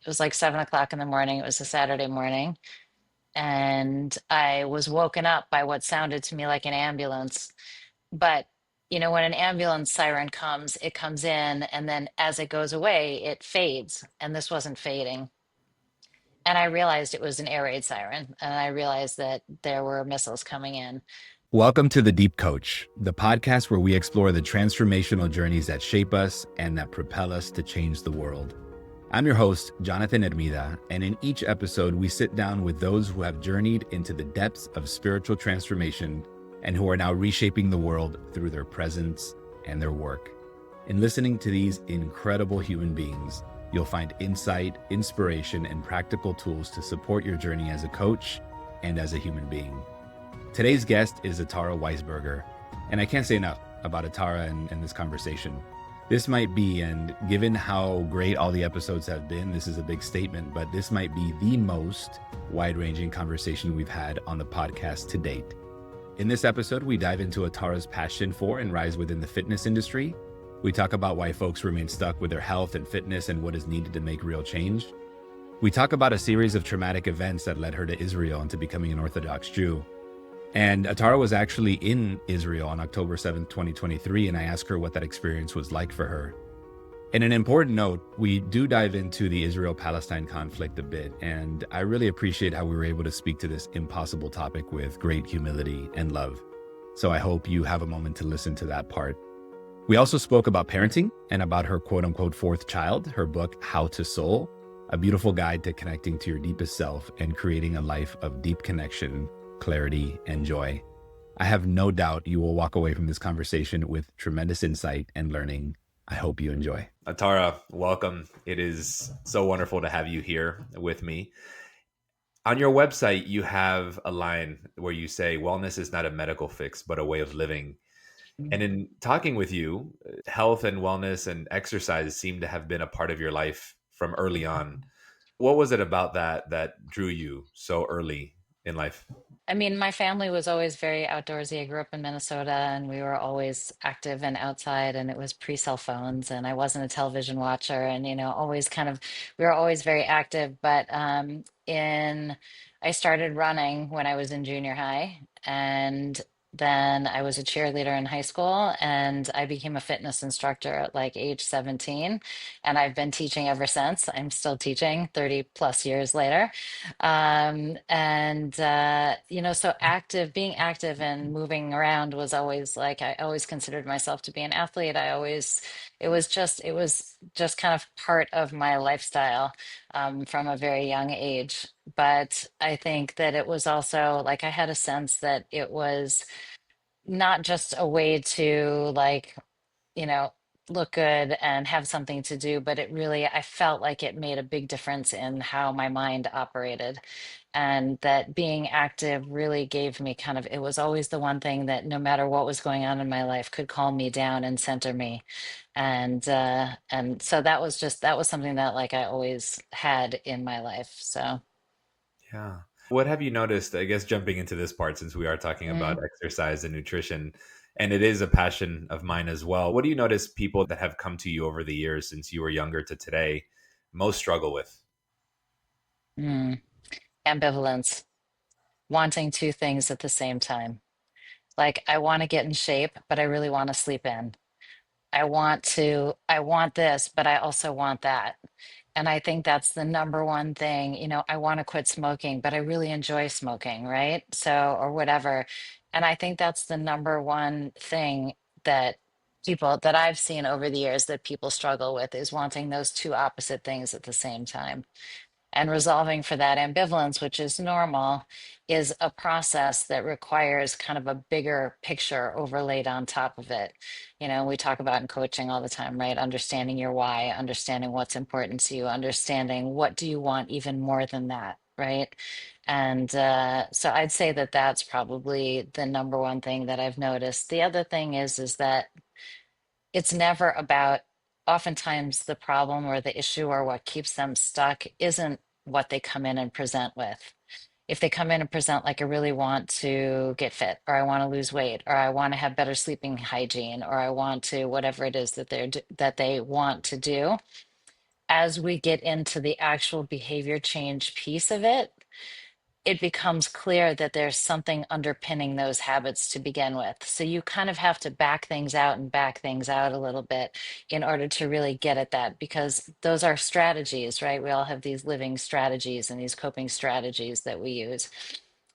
It was like 7 o'clock in the morning. It was a Saturday morning. And I was woken up by what sounded to me like an ambulance. But, when an ambulance siren comes, it comes in, and then as it goes away, it fades. And this wasn't fading. And I realized it was an air raid siren. And I realized that there were missiles coming in. Welcome to The Deep Coach, the podcast where we explore the transformational journeys that shape us and that propel us to change the world. I'm your host, Jonathan Hermida, and in each episode, we sit down with those who have journeyed into the depths of spiritual transformation and who are now reshaping the world through their presence and their work. In listening to these incredible human beings, you'll find insight, inspiration, and practical tools to support your journey as a coach and as a human being. Today's guest is Atara Weisberger, and I can't say enough about Atara and this conversation. This might be, and given how great all the episodes have been, this is a big statement, but this might be the most wide-ranging conversation we've had on the podcast to date. In this episode, we dive into Atara's passion for and rise within the fitness industry. We talk about why folks remain stuck with their health and fitness and what is needed to make real change. We talk about a series of traumatic events that led her to Israel and to becoming an Orthodox Jew. And Atara was actually in Israel on October 7th, 2023, and I asked her what that experience was like for her. And an important note, we do dive into the Israel-Palestine conflict a bit, and I really appreciate how we were able to speak to this impossible topic with great humility and love. So I hope you have a moment to listen to that part. We also spoke about parenting and about her quote-unquote fourth child, her book, How to Soul, a beautiful guide to connecting to your deepest self and creating a life of deep connection, clarity, and joy. I have no doubt you will walk away from this conversation with tremendous insight and learning. I hope you enjoy. Atara, welcome. It is so wonderful to have you here with me. On your website, you have a line where you say, wellness is not a medical fix, but a way of living. And in talking with you, health and wellness and exercise seem to have been a part of your life from early on. What was it about that drew you so early in life? I mean, my family was always very outdoorsy. I grew up in Minnesota and we were always active and outside, and it was pre-cell phones, and I wasn't a television watcher, and always we were always very active. But in I started running when I was in junior high, and then I was a cheerleader in high school, and I became a fitness instructor at like age 17, and I've been teaching ever since. I'm still teaching 30 plus years later. So being active and moving around was always like, I always considered myself to be an athlete. It was just kind of part of my lifestyle from a very young age. But I think that it was also like I had a sense that it was not just a way to you know, look good and have something to do, but I felt like it made a big difference in how my mind operated. And that being active really gave me it was always the one thing that no matter what was going on in my life could calm me down and center me. And so that was something that like I always had in my life. So, Yeah. What have you noticed? I guess jumping into this part, since we are talking mm, about exercise and nutrition, and it is a passion of mine as well. What do you notice people that have come to you over the years since you were younger to today most struggle with? mm, ambivalence, wanting two things at the same time. Like I want to get in shape, but I really want to sleep in. I want this, but I also want that. And I think that's the number one thing. I want to quit smoking, but I really enjoy smoking, right? So, or whatever. And I think that's the number one thing that that I've seen over the years that people struggle with is wanting those two opposite things at the same time. And resolving for that ambivalence, which is normal, is a process that requires kind of a bigger picture overlaid on top of it. We talk about in coaching all the time, right? Understanding your why, understanding what's important to you, understanding what do you want even more than that, right? And so I'd say that that's probably the number one thing that I've noticed. The other thing is that it's never about, oftentimes the problem or the issue or what keeps them stuck isn't what they come in and present with. If they come in and present like I really want to get fit, or I want to lose weight, or I want to have better sleeping hygiene, or I want to whatever it is that that they want to do, as we get into the actual behavior change piece of it, it becomes clear that there's something underpinning those habits to begin with. So you kind of have to back things out and back things out a little bit in order to really get at that, because those are strategies, right? We all have these living strategies and these coping strategies that we use.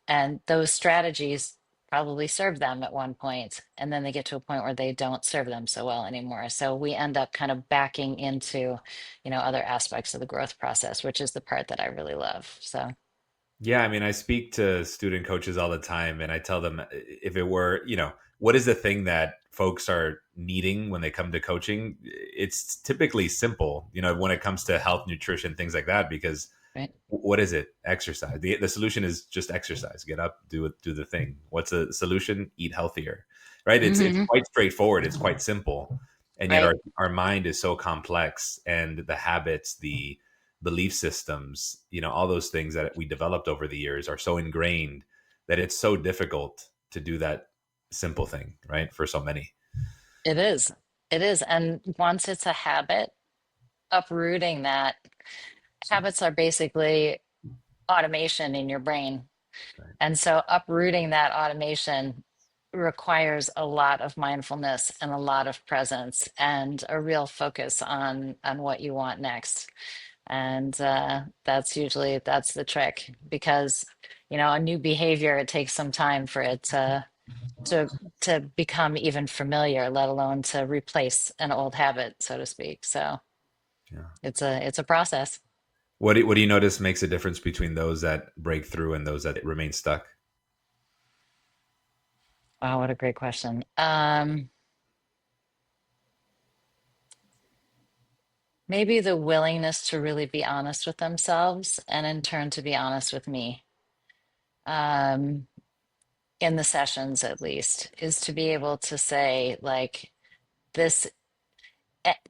And those strategies probably served them at one point, and then they get to a point where they don't serve them so well anymore. So we end up kind of backing into, other aspects of the growth process, which is the part that I really love. So, Yeah, I mean, I speak to student coaches all the time, and I tell them if it were, what is the thing that folks are needing when they come to coaching? It's typically simple, when it comes to health, nutrition, things like that, because right. what is it? Exercise. The solution is just exercise. Get up, do it, do the thing. What's the solution? Eat healthier, right? It's Hmm. quite straightforward. It's quite simple, and yet Right. our mind is so complex, and the habits, the belief systems, all those things that we developed over the years are so ingrained that it's so difficult to do that simple thing, right? For so many. It is. It is. And once it's a habit, uprooting that, habits are basically automation in your brain. Right. And so uprooting that automation requires a lot of mindfulness and a lot of presence and a real focus on what you want next. And that's the trick, because a new behavior, it takes some time for it to to become even familiar, let alone to replace an old habit, so to speak. So Yeah. it's a process. What do you notice makes a difference between those that break through and those that remain stuck? Wow, what a great question. Maybe the willingness to really be honest with themselves, and in turn to be honest with me. Um, in the sessions, at least, is to be able to say, like, this,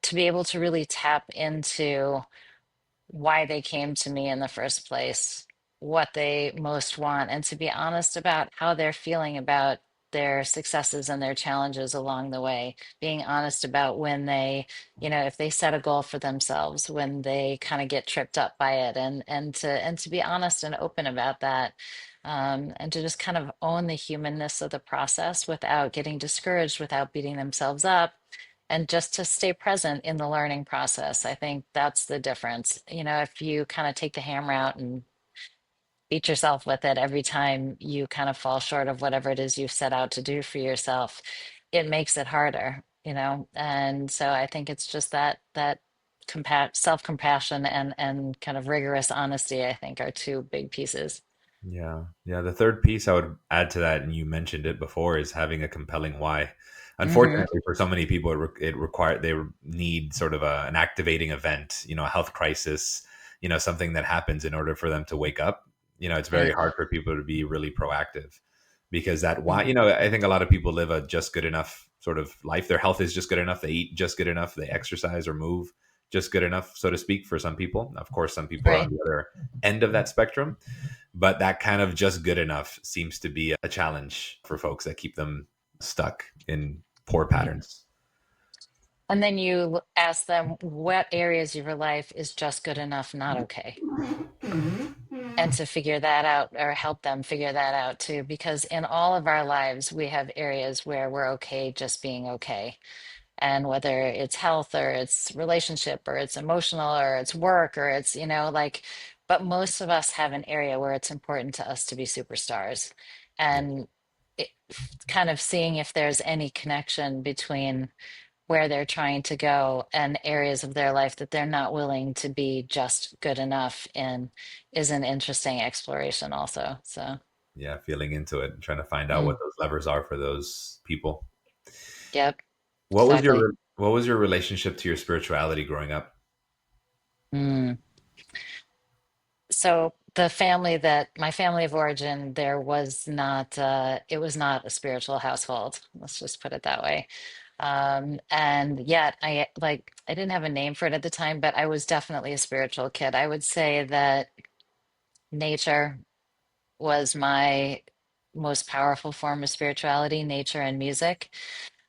to be able to really tap into why they came to me in the first place, what they most want, and to be honest about how they're feeling about their successes and their challenges along the way. Being honest about when they, if they set a goal for themselves, when they kind of get tripped up by it, and to be honest and open about that. And to just kind of own the humanness of the process without getting discouraged, without beating themselves up, and just to stay present in the learning process. I think that's the difference. If you kind of take the hammer out and beat yourself with it every time you kind of fall short of whatever it is you've set out to do for yourself, it makes it harder. And so I think it's just that self-compassion and kind of rigorous honesty, I think, are two big pieces. Yeah. Yeah. The third piece I would add to that, and you mentioned it before, is having a compelling why. Hmm. Unfortunately, for so many people, it require they need sort of an activating event, a health crisis, something that happens in order for them to wake up. It's very Right. hard for people to be really proactive because that why, Mhm. I think a lot of people live a just good enough sort of life. Their health is just good enough. They eat just good enough. They exercise or move just good enough, so to speak, for some people. Of course, some people are on Right. the other end of that spectrum, but that kind of just good enough seems to be a challenge for folks that keep them stuck in poor patterns. And then you ask them what areas of your life is just good enough, not okay. And to figure that out, or help them figure that out too, because in all of our lives, we have areas where we're okay just being okay. And whether it's health or it's relationship or it's emotional or it's work or it's, like, but most of us have an area where it's important to us to be superstars. Yeah. And it, kind of seeing if there's any connection between where they're trying to go and areas of their life that they're not willing to be just good enough in is an interesting exploration also. So, Yeah, feeling into it and trying to find out what mm, those levers are for those people. yep, What was exactly. your relationship to your spirituality growing up? Mm. So my family of origin, there was not, it was not a spiritual household. Let's just put it that way. And yet I didn't have a name for it at the time, but I was definitely a spiritual kid. I would say that nature was my most powerful form of spirituality, nature and music.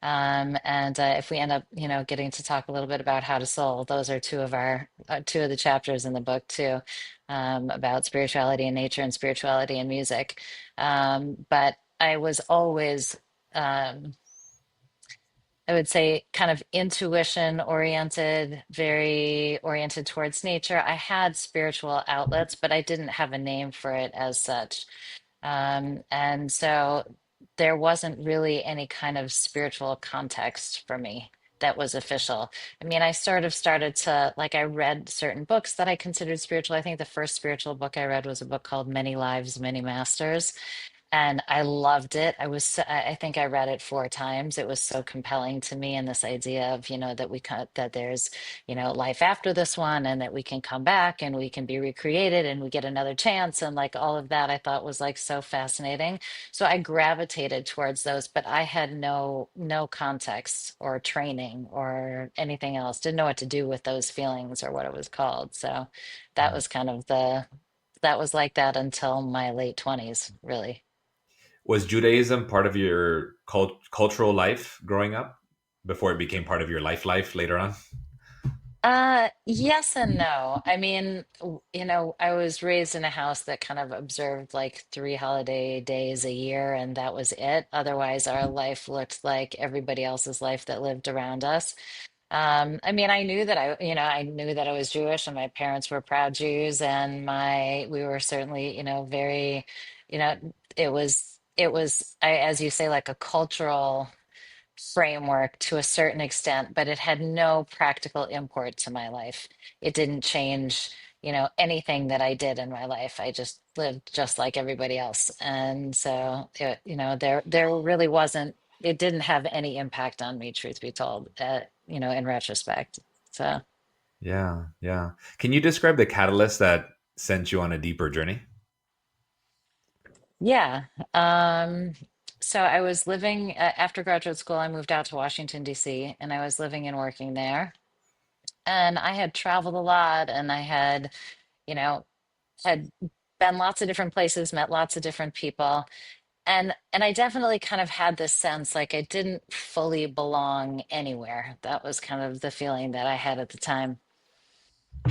And if we end up, getting to talk a little bit about how to soul, those are two of the chapters in the book too, about spirituality and nature and spirituality and music. But I was always, um, I would say, kind of intuition oriented, very oriented towards nature. I had spiritual outlets, but I didn't have a name for it as such. And so there wasn't really any kind of spiritual context for me that was official. I mean, I sort of started to, like, I read certain books that I considered spiritual. I think the first spiritual book I read was a book called Many Lives, Many Masters, and I loved it. I think I read it 4 times. It was so compelling to me, and this idea of, that that there's, life after this one, and that we can come back and we can be recreated and we get another chance, and like all of that I thought was like so fascinating. So I gravitated towards those, but I had no context or training or anything else. Didn't know what to do with those feelings or what it was called. So that was kind of that was like that until my late 20s, really. Was Judaism part of your cultural life growing up before it became part of your life later on? Yes and no. I mean, I was raised in a house that kind of observed like 3 holiday days a year, and that was it. Otherwise, our life looked like everybody else's life that lived around us. I mean, I knew that I was Jewish, and my parents were proud Jews, and we were certainly, very, as you say, like a cultural framework to a certain extent, but it had no practical import to my life. It didn't change, anything that I did in my life. I just lived just like everybody else. And so, there really wasn't, it didn't have any impact on me, truth be told, in retrospect. So, Yeah, yeah. Can you describe the catalyst that sent you on a deeper journey? yeah. Um, so I was living after graduate school, I moved out to Washington, D.C., and I was living and working there. And I had traveled a lot, and I you know, had been lots of different places, met lots of different people. And I definitely kind of had this sense like I didn't fully belong anywhere. That was kind of the feeling that I had at the time.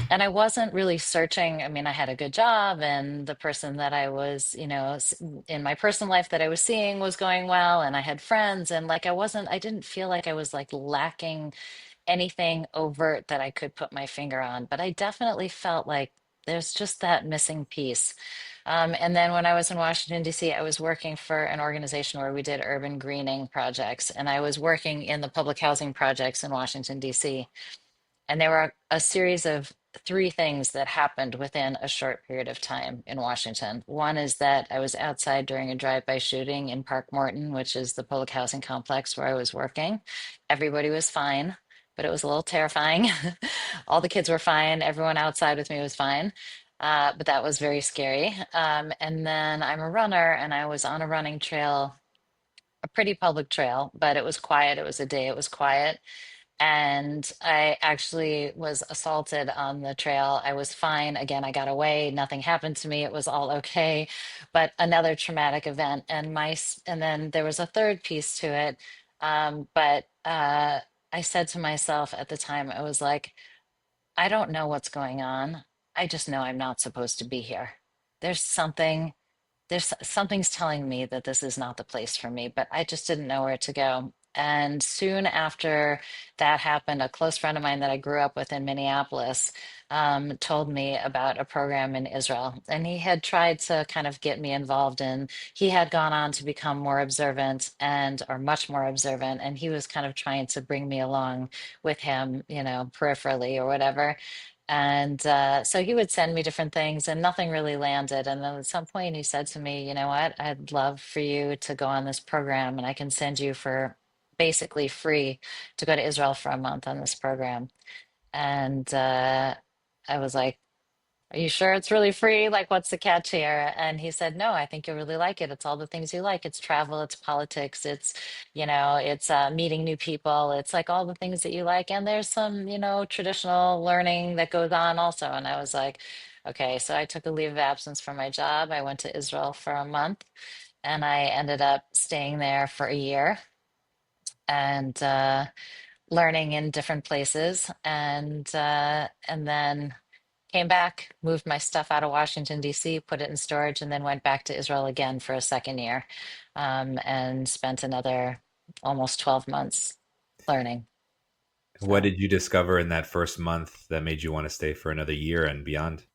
And I wasn't really searching. I mean, I had a good job, and the person that I was, in my personal life that I was seeing was going well, and I had friends, and like I didn't feel like I was like lacking anything overt that I could put my finger on, but I definitely felt like there's just that missing piece. And then when I was in Washington, D.C., I was working for an organization where we did urban greening projects, and I was working in the public housing projects in Washington, D.C. And there were a series of 3 things that happened within a short period of time in Washington. One is that I was outside during a drive-by shooting in Park Morton, which is the public housing complex where I was working. Everybody was fine, but it was a little terrifying. All the kids were fine. Everyone outside with me was fine. But that was very scary. And then I'm a runner, and I was on a running trail, a pretty public trail, but it was quiet. It was a day, it was quiet, and I actually was assaulted on the trail. I was fine. Again, I got away. Nothing happened to me. It was all okay. But another traumatic event, and and then there was a third piece to it. But I said to myself at the time, I was like, I don't know what's going on. I just know I'm not supposed to be here. There's something something's telling me that this is not the place for me, but I just didn't know where to go. And soon after that happened, a close friend of mine that I grew up with in Minneapolis told me about a program in Israel. And he had tried to kind of get me involved in, he had gone on to become more observant or much more observant. And he was kind of trying to bring me along with him, peripherally or whatever. And so he would send me different things, and nothing really landed. And then at some point, he said to me, "You know what? I'd love for you to go on this program, and I can send you for basically free to go to Israel for a month on this program." And I was like, are you sure it's really free? Like, what's the catch here? And he said, no, I think you'll really like it. It's all the things you like. It's travel, it's politics, it's meeting new people. It's like all the things that you like. And there's some, traditional learning that goes on also. And I was like, okay. So I took a leave of absence from my job. I went to Israel for a month, and I ended up staying there for a year. and learning in different places, and then came back, moved my stuff out of Washington, D.C., put it in storage, and then went back to Israel again for a second year, and spent another almost 12 months learning. What So did you discover in that first month that made you want to stay for another year and beyond?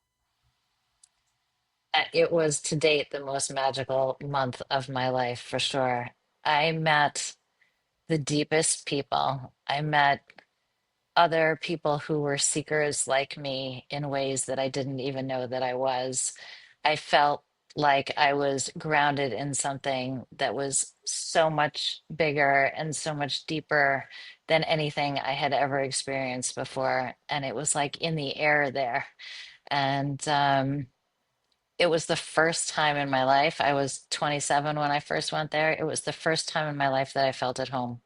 it was to date the most magical month of my life for sure. I met the deepest people. I met other people who were seekers like me in ways that I didn't even know that I was. I felt like I was grounded in something that was so much bigger and so much deeper than anything I had ever experienced before. And it was like in the air there. And it was the first time in my life. I was 27 when I first went there. It was the first time in my life that I felt at home.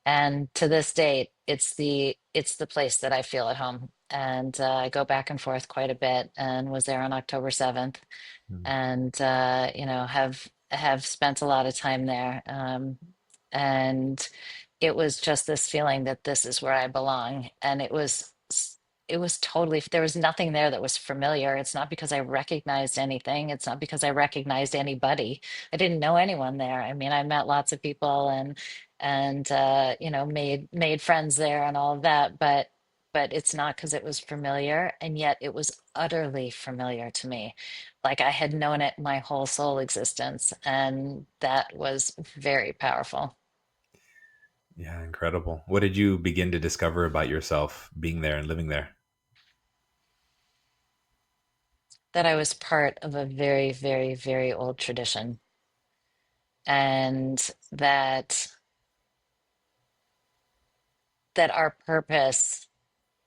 And to this date, it's the place that I feel at home. And I go back and forth quite a bit, and was there on October 7th, Mm. and have spent a lot of time there. And it was just this feeling that this is where I belong. And it was totally, there was nothing there that was familiar. It's not because I recognized anything. It's not because I recognized anybody. I didn't know anyone there. I mean, I met lots of people, and made friends there and all of that, but it's not because it was familiar, and yet it was utterly familiar to me, like I had known it my whole soul existence, and that was very powerful. Yeah, incredible. What did you begin to discover about yourself being there and living there? That I was part of a very, very, very old tradition, and that our purpose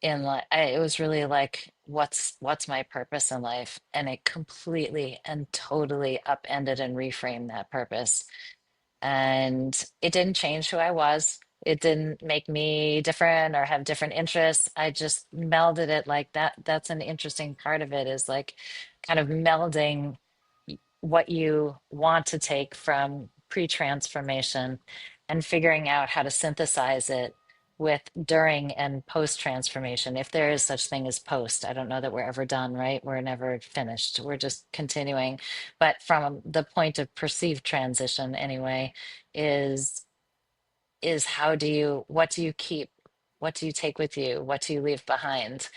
in life, it was really like, what's my purpose in life? And it completely and totally upended and reframed that purpose. And it didn't change who I was. It didn't make me different or have different interests. I just melded it like that. That's an interesting part of it, is like kind of melding what you want to take from pre-transformation and figuring out how to synthesize it with during and post transformation, if there is such thing as post. I don't know that we're ever done, right? We're never finished, we're just continuing. But from the point of perceived transition anyway, is how do you, what do you keep, what do you take with you, what do you leave behind?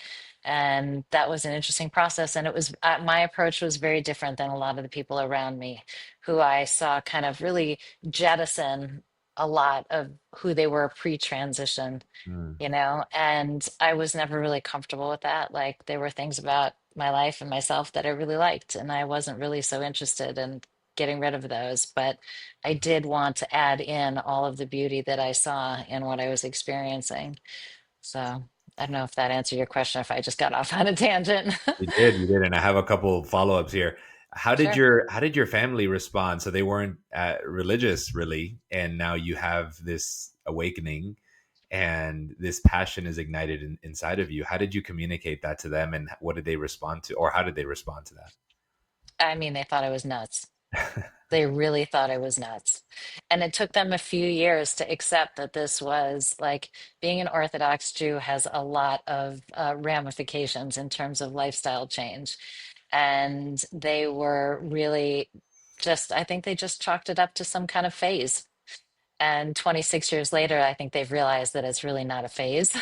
And that was an interesting process, and it was, my approach was very different than a lot of the people around me, who I saw kind of really jettison a lot of who they were pre-transition, Mm. and I was never really comfortable with that. Like, there were things about my life and myself that I really liked, and I wasn't really so interested in getting rid of those. But I did want to add in all of the beauty that I saw in what I was experiencing. So I don't know if that answered your question, if I just got off on a tangent. You did, and I have a couple follow-ups here. Sure. How did your family respond? So they weren't religious, really, and now you have this awakening, and this passion is ignited inside of you. How did you communicate that to them, and what did they respond to, or how did they respond to I mean, they thought I was nuts. that? They really thought I was nuts. And it took them a few years to accept that this was like, being an Orthodox Jew has a lot of ramifications in terms of lifestyle change. And they were really just, I think they just chalked it up to some kind of phase. And 26 years later, I think they've realized that it's really not a phase. So,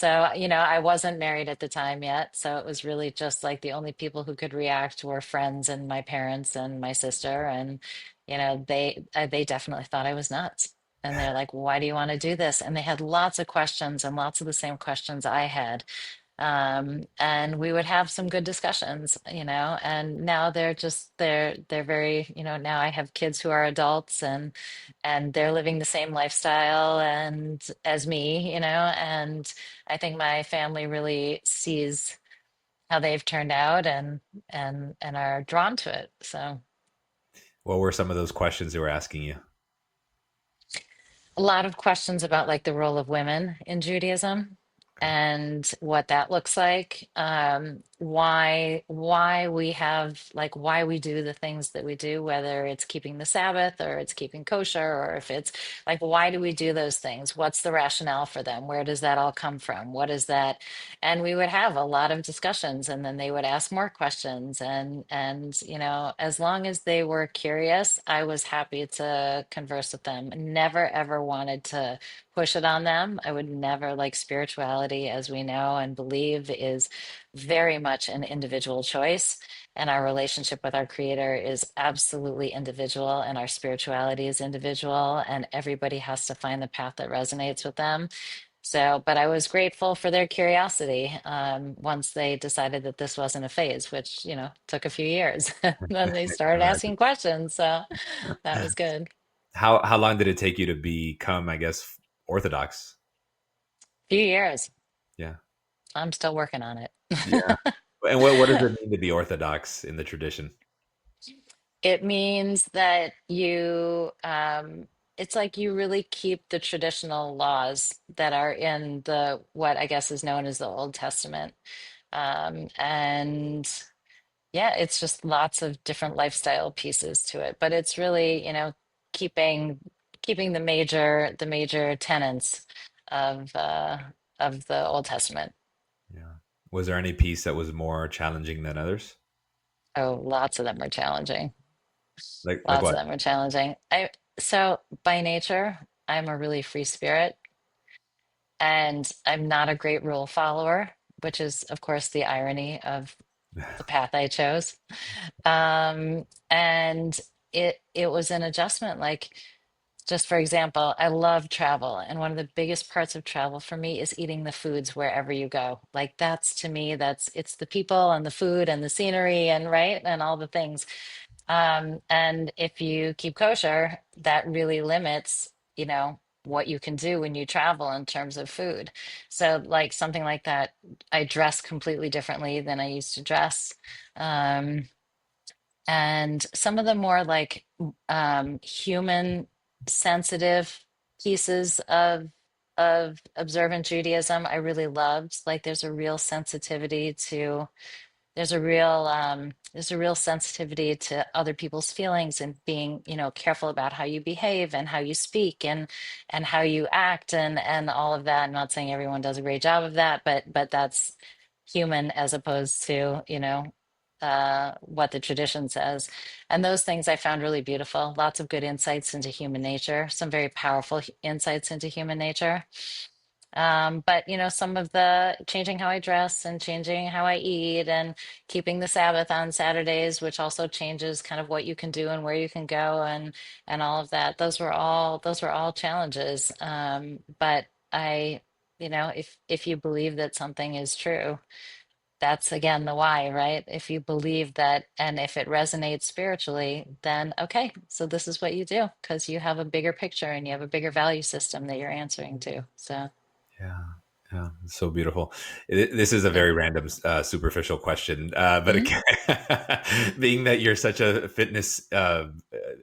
I wasn't married at the time yet. So it was really just like the only people who could react were friends and my parents and my sister. And, they definitely thought I was nuts. And they're like, why do you want to do this? And they had lots of questions, and lots of the same questions I had. And we would have some good discussions, and now they're very, now I have kids who are adults, and they're living the same lifestyle and as me, and I think my family really sees how they've turned out, and are drawn to it. So What were some of those questions they were asking you? a lot of questions about like the role of women in Judaism. and what that looks like, why we have like why we do the things that we do, whether it's keeping the Sabbath or it's keeping kosher, or if it's like why do we do those things? What's the rationale for them? Where does that all come from? What is that? And we would have a lot of discussions, and then they would ask more questions, and as long as they were curious, I was happy to converse with them. Never ever wanted to push it on them. I would never like spirituality, as we know and believe, is very much an individual choice. And our relationship with our creator is absolutely individual, and our spirituality is individual, and everybody has to find the path that resonates with them. So, but I was grateful for their curiosity once they decided that this wasn't a phase, which, took a few years. Then they started Right. asking questions. So that was good. How long did it take you to become, I guess, Orthodox? Few years. Yeah. I'm still working on it. Yeah. And what does it mean to be Orthodox in the tradition? It means that it's like you really keep the traditional laws that are in the what I guess is known as the Old Testament. And yeah, it's just lots of different lifestyle pieces to it. But it's really, keeping keeping the major tenets of uh, of the Old Testament. Yeah. Was there any piece that was more challenging than others? Oh, lots of them are challenging. Like Lots of what? them are challenging. So by nature, I'm a really free spirit, and I'm not a great rule follower, which is, of course, the irony of the path I chose. And it was an adjustment. Like, just for example, I love travel, and one of the biggest parts of travel for me is eating the foods wherever you go. Like that's to me, it's the people and the food and the scenery and right and all the things. And if you keep kosher, that really limits, what you can do when you travel in terms of food. So, like something like that, I dress completely differently than I used to dress. Um, and some of the more like human sensitive pieces of observant Judaism, I really loved. Like, there's a real sensitivity to other people's feelings, and being careful about how you behave and how you speak and how you act and all of that. I'm not saying everyone does a great job of that, but that's human as opposed to what the tradition says. And those things I found really beautiful. Lots of good insights into human nature, some very powerful insights into human nature. But some of the changing how I dress and changing how I eat and keeping the Sabbath on Saturdays, which also changes kind of what you can do and where you can go and all of that. Those were all challenges. But if you believe that something is true, that's again the why, right? If you believe that and if it resonates spiritually, then okay, so this is what you do because you have a bigger picture and you have a bigger value system that you're answering to. So. Yeah. Yeah, it's so beautiful. This is a Yeah. very random, superficial question, but Mhm. again, being that you're such a fitness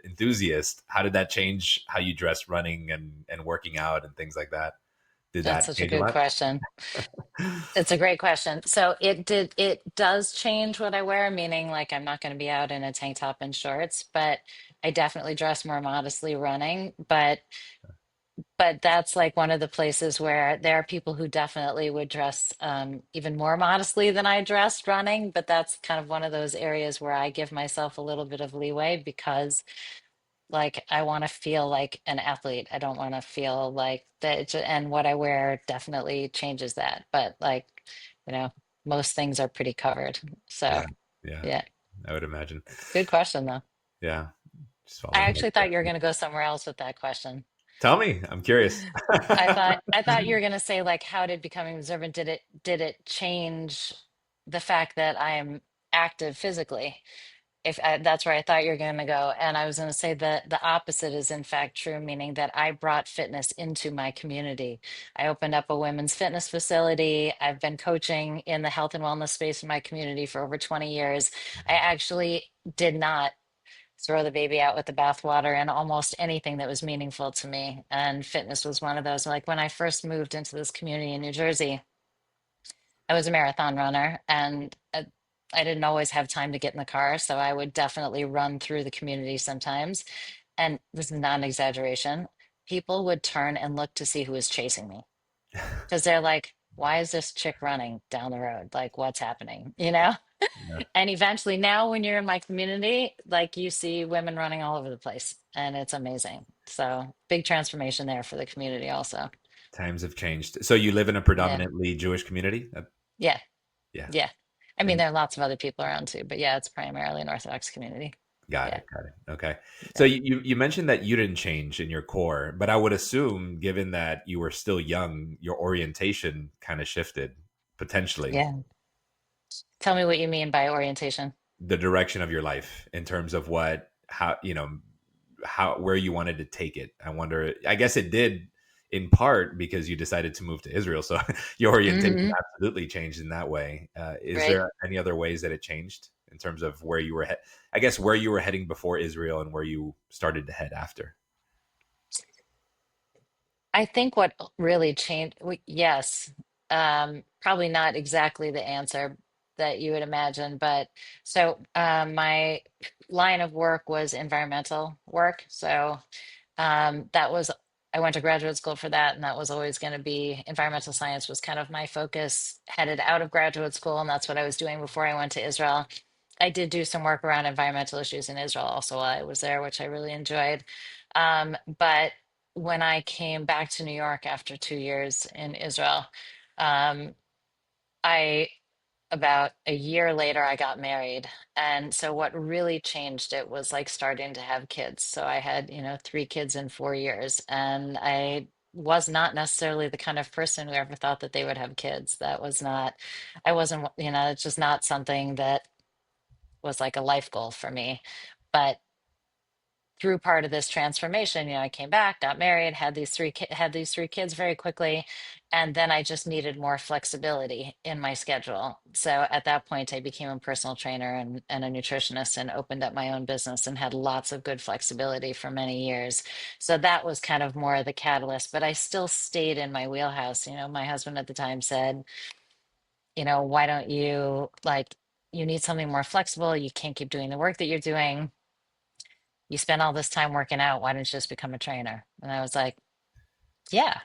enthusiast, how did that change how you dress running and working out and things like that? Did That's that such a change a good lot? question. It's a great question. So it does change what I wear, meaning like I'm not going to be out in a tank top and shorts, but I definitely dress more modestly running. But that's like one of the places where there are people who definitely would dress even more modestly than I dressed running. But that's kind of one of those areas where I give myself a little bit of leeway because like I want to feel like an athlete. I don't want to feel like that. And what I wear definitely changes that. But like, you know, most things are pretty covered. So Yeah, yeah, yeah, I would imagine. good question though. Yeah, just I following. actually thought you were going to go somewhere else with that question. Tell me, I'm curious. I thought you were going to say like, how did becoming observant did it change the fact that I am active physically? If that's where I thought you were going to go, and I was going to say that the opposite is in fact true, meaning that I brought fitness into my community. I opened up a women's fitness facility. I've been coaching in the health and wellness space in my community for over 20 years. I actually did not throw the baby out with the bathwater in almost anything that was meaningful to me, and fitness was one of those. Like when I first moved into this community in New Jersey, I was a marathon runner, and I didn't always have time to get in the car, so I would definitely run through the community sometimes. And this is not an exaggeration. People would turn and look to see who was chasing me because they're like, why is this chick running down the road? Like, what's happening? You know? Yeah. And eventually, now when you're in my community, like you see women running all over the place, and it's amazing. So, big transformation there for the community, also. Times have changed. So you live in a Yeah. predominantly Jewish community? Yeah. Yeah. Yeah. I mean, And there are lots of other people around too, but yeah, it's primarily an Orthodox community. got Yeah. it. Got it. Okay. So Yeah. you mentioned that you didn't change in your core, but I would assume, given that you were still young, your orientation kind of shifted potentially Yeah. Tell me what you mean by orientation. the direction of your life in terms of what, how, how, where you wanted to take it. I wonder, I guess it did in part because you decided to move to Israel. So your orientation Hmm. absolutely changed in that way. Is Right. there any other ways that it changed in terms of where you were, I guess, where you were heading before Israel and where you started to head after? I think what really changed, yes, probably not exactly the answer that you would imagine, but so my line of work was environmental work. So that was, I went to graduate school for that, and that was always going to be environmental science was kind of my focus headed out of graduate school, and that's what I was doing before I went to Israel. I did do some work around environmental issues in Israel also while I was there, which I really enjoyed. But when I came back to New York after 2 years in Israel, um, I about a year later, I got married. And so what really changed it was like starting to have kids. So I had, 3 kids in 4 years. And I was not necessarily the kind of person who ever thought that they would have kids. That was not, I wasn't, it's just not something that was like a life goal for me. But through part of this transformation, I came back, got married, had these 3 kids very quickly, and then I just needed more flexibility in my schedule. So at that point, I became a personal trainer and a nutritionist and opened up my own business and had lots of good flexibility for many years. So that was kind of more the catalyst, but I still stayed in my wheelhouse. My husband at the time said, why don't you like you need something more flexible. You can't keep doing the work that you're doing. You spend all this time working out. Why don't you just become a trainer? And I was like, yeah,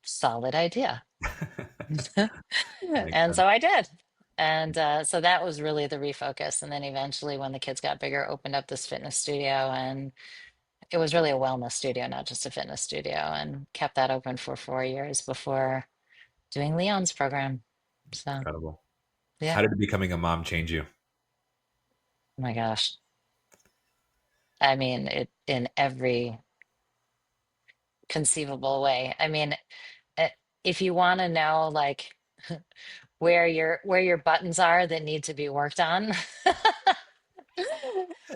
solid idea. Makes And sense. so I did. And so that was really the refocus. And then eventually, when the kids got bigger, opened up this fitness studio. And it was really a wellness studio, not just a fitness studio, and kept that open for 4 years before doing Leon's program. So, Incredible. yeah. How did becoming a mom change you? Oh my gosh. I mean, it in every conceivable way. I mean, eh, if you want to know, like, where your buttons are that need to be worked on.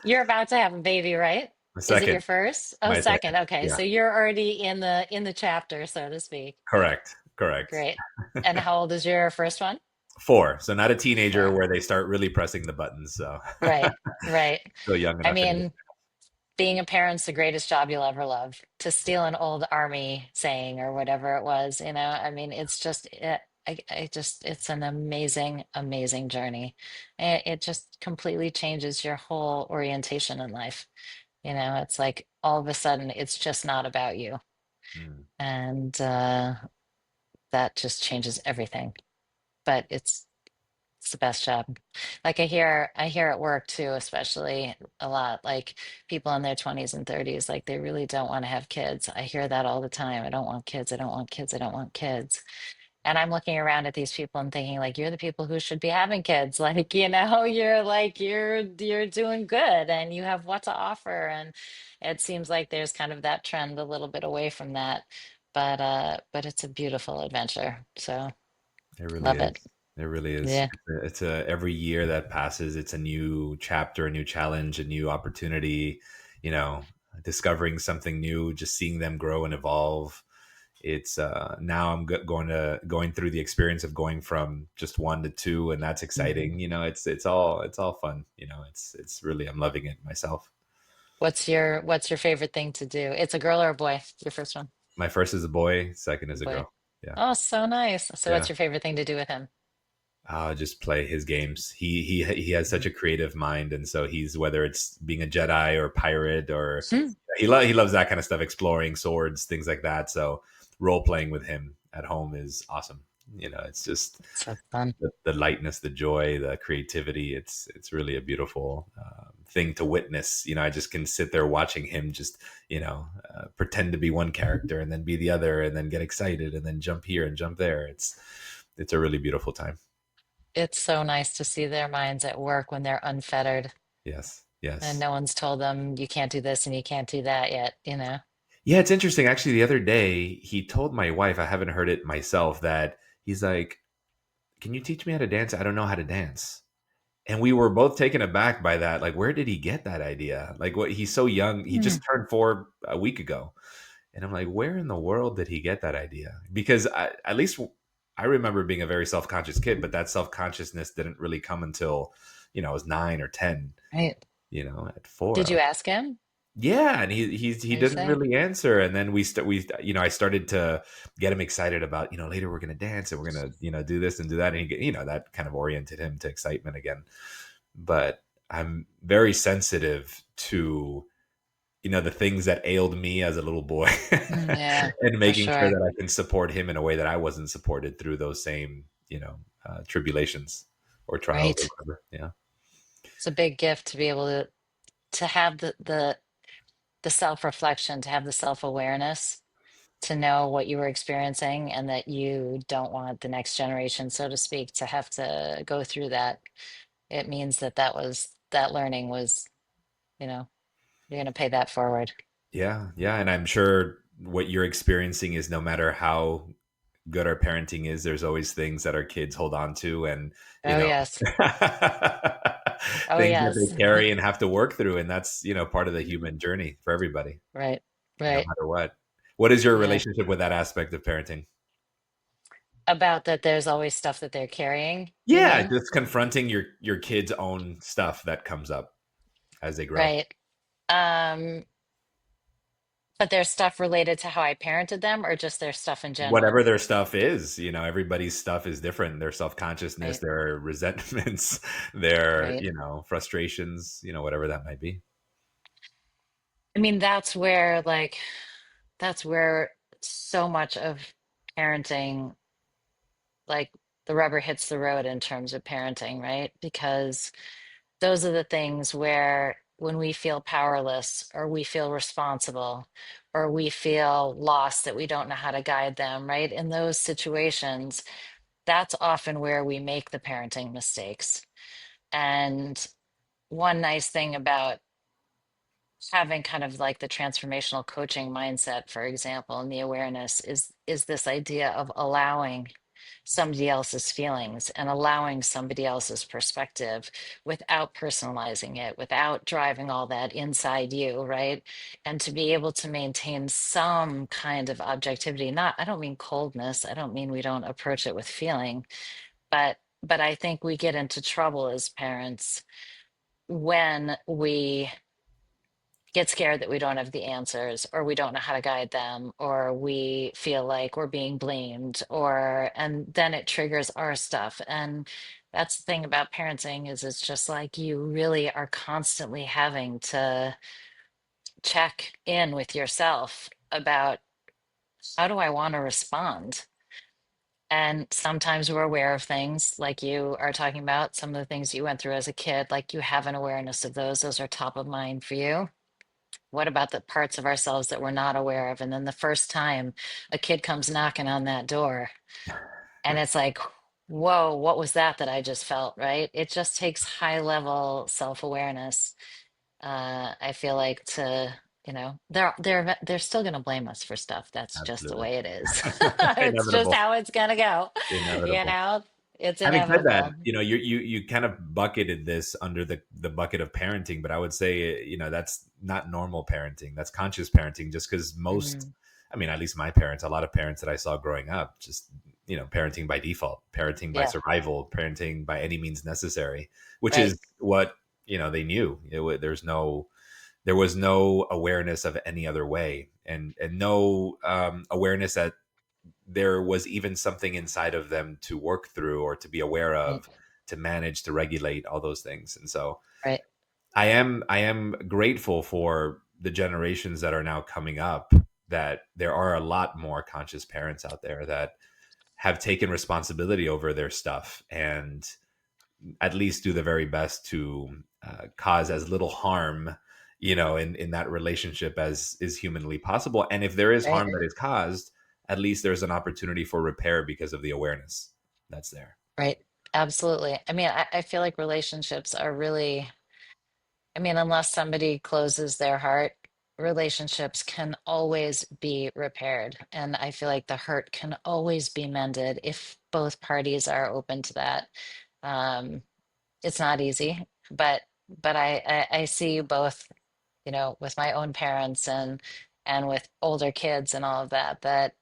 You're about to have a baby, right? The Is it your second, first? Oh, my second. second. Okay. Yeah. So you're already in the chapter, so to speak. Correct. Correct. Great. And how old is your first one? Four. So not a teenager 4. where they start really pressing the buttons. So Right. Right. still young I enough in it. mean, being a parent's the greatest job you'll ever love. To steal an old army saying or whatever it was, I mean, it's just it's an amazing, amazing journey. It just completely changes your whole orientation in life. It's like all of a sudden it's just not about you. Mm, And that just changes everything. But it's the best job. Like I hear at work too, especially a lot, like people in their 20s and 30s, like they really don't want to have kids. I hear that all the time. I don't want kids. I don't want kids. I don't want kids. And I'm looking around at these people and thinking, like, you're the people who should be having kids. Like, you're like you're doing good and you have what to offer. And it seems like there's kind of that trend a little bit away from that. But it's a beautiful adventure. So it really love is. it. It really is. Yeah. It's a every year that passes, it's a new chapter, a new challenge, a new opportunity. You know, discovering something new, just seeing them grow and evolve. It's now I'm going through the experience of going from just one to two, and that's Mhm. exciting. It's all fun. It's really I'm loving it myself. What's your favorite thing to do? It's a girl or a boy? Your first one, My first is a boy, second a is a boy. girl. Yeah, Oh, so nice. So yeah. what's your favorite thing to do with him? Just play his games. He has such a creative mind, and so he's, whether it's being a Jedi or pirate, or Hmm. he loves that kind of stuff, exploring swords, things like that. So role playing with him at home is awesome. It's just So fun. the lightness, the joy, the creativity. It's really a beautiful thing to witness. I just can sit there watching him just pretend to be one character and then be the other, and then get excited and then jump here and jump there. It's a really beautiful time. It's so nice to see their minds at work when they're unfettered Yes, and yes. no one's told them you can't do this and you can't do that yet, you know? Yeah, it's interesting. Actually, the other day, he told my wife, I haven't heard it myself, that he's like, "Can you teach me how to dance? I don't know how to dance." And we were both taken aback by that. Like, where did he get that idea? Like, what, he's so young. He Hmm. just turned 4 a week ago. And I'm like, where in the world did he get that idea? Because at least I remember being a very self conscious kid, but that self consciousness didn't really come until, I was 9 or 10, Right. at 4. Did you ask him? Yeah, and he What do you didn't say? really answer, and then I started to get him excited about, later we're gonna dance and we're gonna do this and do that, and that kind of oriented him to excitement again. But I'm very sensitive to the things that ailed me as a little boy, Mm, yeah, and for making sure sure. that I can support him in a way that I wasn't supported through those same tribulations or trials or Right. whatever. Yeah, It's a big gift to be able to have the self-reflection, to have the self-awareness, to know what you were experiencing and that you don't want the next generation, so to speak, to have to go through that. It means that that learning was, you know, you're going to pay that forward. yeah, yeah, and I'm sure what you're experiencing is, no matter how good our parenting is, there's always things that our kids hold on to, and you Oh, know yes. Oh, things that yes. they carry and have to work through, and that's part of the human journey for everybody, Right. no Right. matter what. What is your Yeah. relationship with that aspect of parenting? About that, there's always stuff that they're carrying, you Yeah, mean? just confronting your kids' own stuff that comes up as they grow. Right. Um, but there's stuff related to how I parented them or just their stuff in Whatever general. their stuff is, everybody's stuff is different. Their self-consciousness, Right. their resentments, their, Right. frustrations, whatever that might be. I mean, that's where so much of parenting, like the rubber hits the road in terms of parenting, right? Because those are the things where when we feel powerless or we feel responsible or we feel lost that we don't know how to guide them, right? In those situations, that's often where we make the parenting mistakes. And one nice thing about having kind of like the transformational coaching mindset, for example, and the awareness is this idea of allowing somebody else's feelings and allowing somebody else's perspective without personalizing it, without driving all that inside you, right? And to be able to maintain some kind of objectivity. Not, I don't mean coldness. I don't mean we don't approach it with feeling, but I think we get into trouble as parents when we get scared that we don't have the answers or we don't know how to guide them or we feel like we're being blamed or and then it triggers our stuff. And that's the thing about parenting is it's just like you really are constantly having to check in with yourself about how do I want to respond. And sometimes we're aware of things like you are talking about, some of the things you went through as a kid, like you have an awareness of those are top of mind for you. What about the parts of ourselves that we're not aware of? And then the first time a kid comes knocking on that door and it's like, whoa, what was that I just felt, right? It just takes high level self-awareness. I feel like to, they're still gonna blame us for stuff. That's just the Absolutely. way it is. It's just Inevitable. how it's gonna go, you Inevitable. know, it's Having said that, inevitable. you kind of bucketed this under the bucket of parenting, but I would say, that's not normal parenting. That's conscious parenting, just because most, Mm, I mean, at least my parents, a lot of parents that I saw growing up, just, parenting by default, parenting by yeah, survival, parenting by any means necessary, which right. is what, they knew. There was no awareness of any other way, and no awareness that there was even something inside of them to work through or to be aware Right, of, to manage, to regulate all those things. And so right, I am grateful for the generations that are now coming up, that there are a lot more conscious parents out there that have taken responsibility over their stuff and at least do the very best to cause as little harm, in that relationship as is humanly possible. And if there is right, harm that is caused, at least there's an opportunity for repair because of the awareness that's there. right. Absolutely. I mean, I feel like relationships are really, I mean, unless somebody closes their heart, relationships can always be repaired. And I feel like the hurt can always be mended if both parties are open to that. Um, it's not easy, but I see you both, with my own parents and with older kids and all of that, that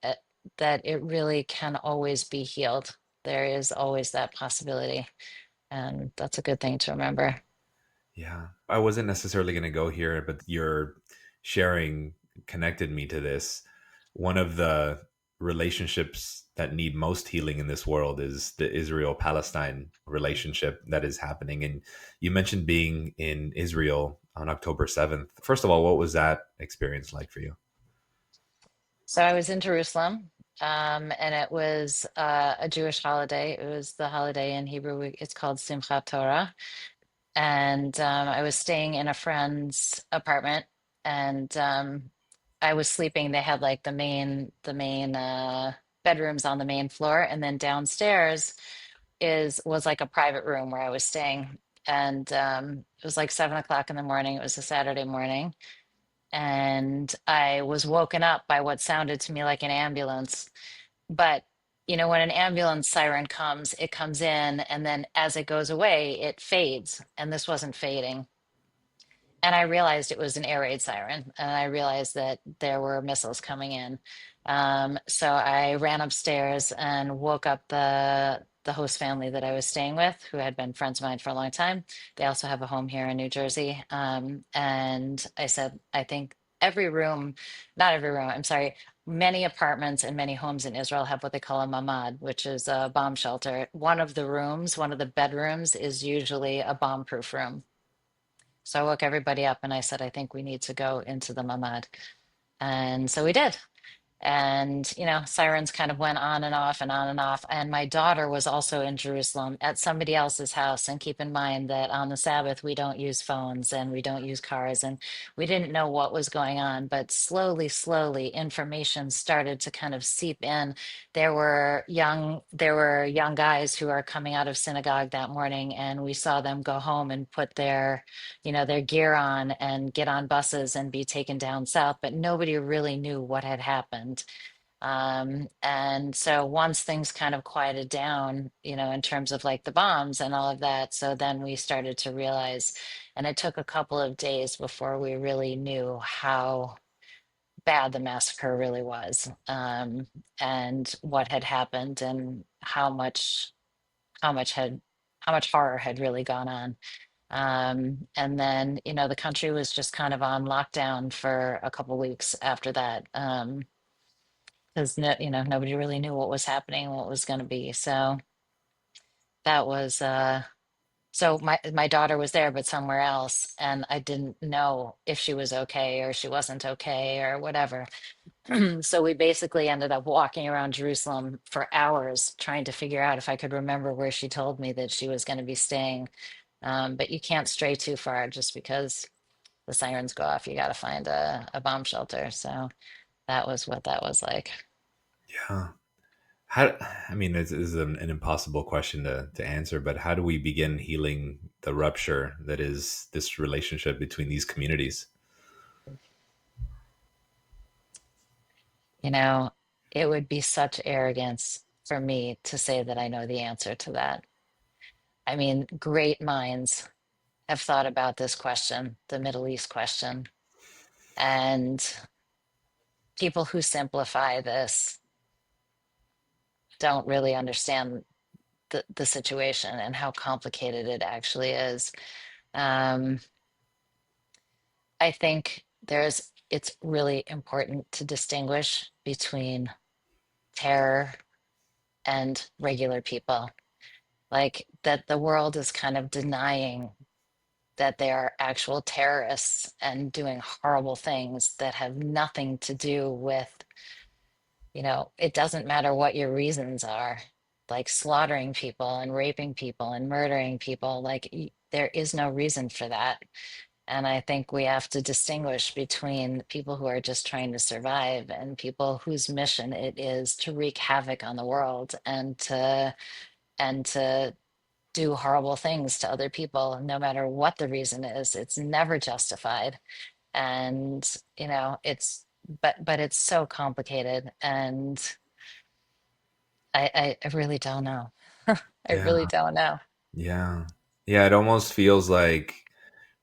it really can always be healed. There is always that possibility, and that's a good thing to remember. Yeah. I wasn't necessarily going to go here, but your sharing connected me to this. One of the relationships that need most healing in this world is the Israel-Palestine relationship that is happening. And you mentioned being in Israel on October 7th. First of all, what was that experience like for you? So I was in Jerusalem, and it was a Jewish holiday. It was the holiday in Hebrew. It's called Simchat Torah, and I was staying in a friend's apartment, and I was sleeping. They had like the main bedrooms on the main floor, and then downstairs is was like a private room where I was staying. And it was like 7 o'clock in the morning. It was a Saturday morning, and I was woken up by what sounded to me like an ambulance. But when an ambulance siren comes, it comes in, and then as it goes away, it fades. And this wasn't fading. And I realized it was an air raid siren, and I realized that there were missiles coming in. So I ran upstairs and woke up the host family that I was staying with, who had been friends of mine for a long time. They also have a home here in New Jersey. And I said, I think every room, not every room, I'm sorry, many apartments and many homes in Israel have what they call a mamad, which is a bomb shelter. One of the rooms, one of the bedrooms, is usually a bomb-proof room. So I woke everybody up and I said, I think we need to go into the mamad. And so we did. And, sirens kind of went on and off and on and off. And my daughter was also in Jerusalem at somebody else's house. And keep in mind that on the Sabbath, we don't use phones and we don't use cars. And we didn't know what was going on. But slowly, slowly, information started to kind of seep in. There were young guys who are coming out of synagogue that morning, and we saw them go home and put their gear on and get on buses and be taken down south, but nobody really knew what had happened. And so once things kind of quieted down, in terms of like the bombs and all of that, so then we started to realize, and it took a couple of days before we really knew how bad the massacre really was, and what had happened, and how much had how much horror had really gone on. And then, the country was just kind of on lockdown for a couple weeks after that, because nobody really knew what was happening, what was going to be. So that was so my daughter was there, but somewhere else, and I didn't know if she was okay or she wasn't okay or whatever. So we basically ended up walking around Jerusalem for hours trying to figure out if I could remember where she told me that she was going to be staying. But you can't stray too far just because the sirens go off. You got to find a bomb shelter. So that was what that was like. Yeah. How, I mean, this is an impossible question to answer, but how do we begin healing the rupture that is this relationship between these communities? You know, it would be such arrogance for me to say that I know the answer to that. I mean, great minds have thought about this question, the Middle East question, and people who simplify this don't really understand the situation and how complicated it actually is. Um, I think it's really important to distinguish between terror and regular people. Like that the world is kind of denying that they are actual terrorists and doing horrible things that have nothing to do with, it doesn't matter what your reasons are, like slaughtering people and raping people and murdering people. Like there is no reason for that. And I think we have to distinguish between people who are just trying to survive and people whose mission it is to wreak havoc on the world and to do horrible things to other people, no matter what the reason is. It's never justified. And, but it's so complicated. And I really don't know. I Yeah. really don't know. Yeah. Yeah. It almost feels like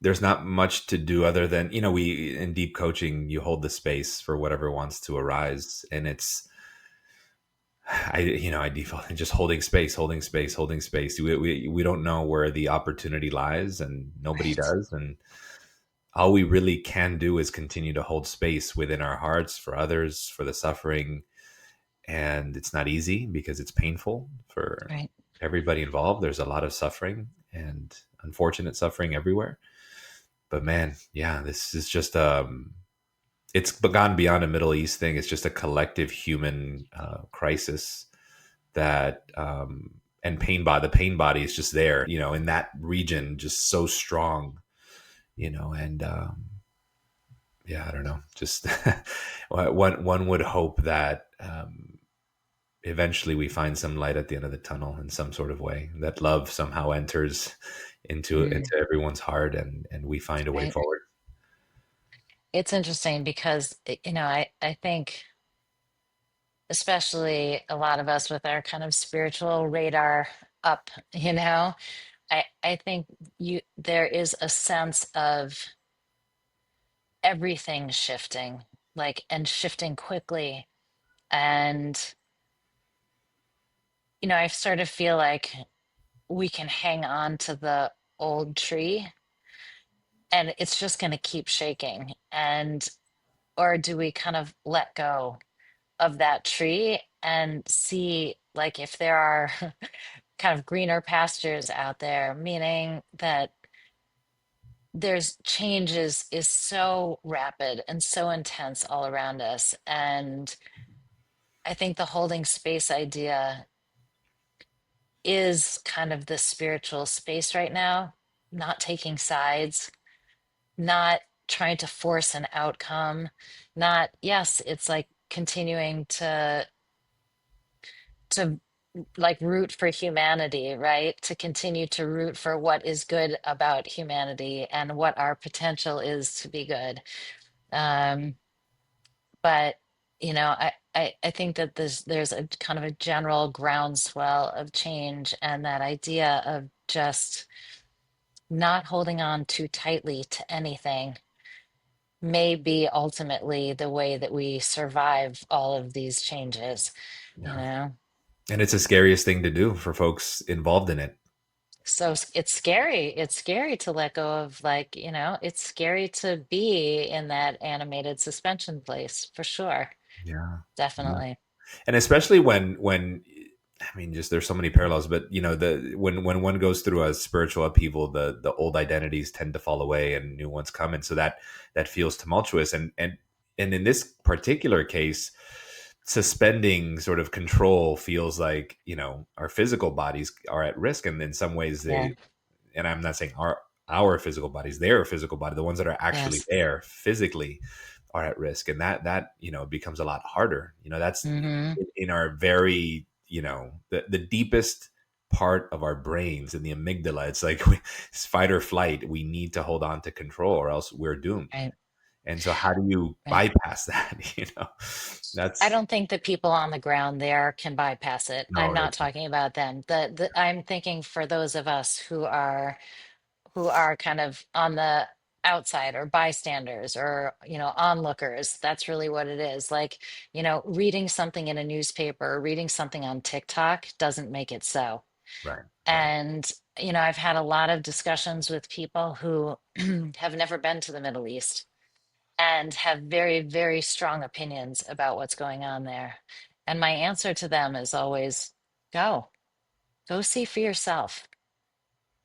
there's not much to do other than, we in deep coaching, you hold the space for whatever wants to arise. And I default in just holding space, holding space, holding space. We don't know where the opportunity lies, and nobody Right. does. And all we really can do is continue to hold space within our hearts for others, for the suffering. And it's not easy because it's painful for Right. everybody involved. There's a lot of suffering and unfortunate suffering everywhere. But man, yeah, this is just it's gone beyond a Middle East thing. It's just a collective human crisis that and the pain body is just there, in that region, just so strong, and yeah, I don't know, just one would hope that eventually we find some light at the end of the tunnel in some sort of way, that love somehow enters into Mm, everyone's heart, and we find a way right. forward. It's interesting because, I think, especially a lot of us with our kind of spiritual radar up, I think there is a sense of everything shifting, like, and shifting quickly. And, I sort of feel like we can hang on to the old tree and it's just going to keep shaking. And, or do we kind of let go of that tree and see, like, if there are kind of greener pastures out there, meaning that there's changes is so rapid and so intense all around us. And I think the holding space idea is kind of the spiritual space right now, not taking sides, not trying to force an outcome, not, yes, it's like continuing to like root for humanity, right? To continue to root for what is good about humanity and what our potential is to be good. Um, but I think that there's a kind of a general groundswell of change, and that idea of just not holding on too tightly to anything may be ultimately the way that we survive all of these changes, you Yeah. know? And it's the scariest thing to do for folks involved in it. So it's scary. It's scary to let go of, like, it's scary to be in that animated suspension place for sure. Yeah. Yeah. Definitely. And especially when I mean, just there's so many parallels, but the when one goes through a spiritual upheaval, the old identities tend to fall away and new ones come, and so that feels tumultuous. And in this particular case, suspending sort of control feels like, our physical bodies are at risk, and in some ways Yeah. and I'm not saying our physical bodies, their physical body, the ones that are actually Yes. there physically, are at risk, and that becomes a lot harder. That's Hmm. in our very, the deepest part of our brains, in the amygdala. It's like it's fight or flight. We need to hold on to control, or else we're doomed. Right. And so, how do you Right. bypass that? I That's don't think the people on the ground there can bypass it. I'm no, not talking about them. I'm thinking for those of us who are kind of on the outside or bystanders or onlookers. That's really what it is. Like, reading something in a newspaper or reading something on TikTok doesn't make it so. right, right, And I've had a lot of discussions with people who have never been to the Middle East and have very, very strong opinions about what's going on there. And my answer to them is always go, go see for yourself.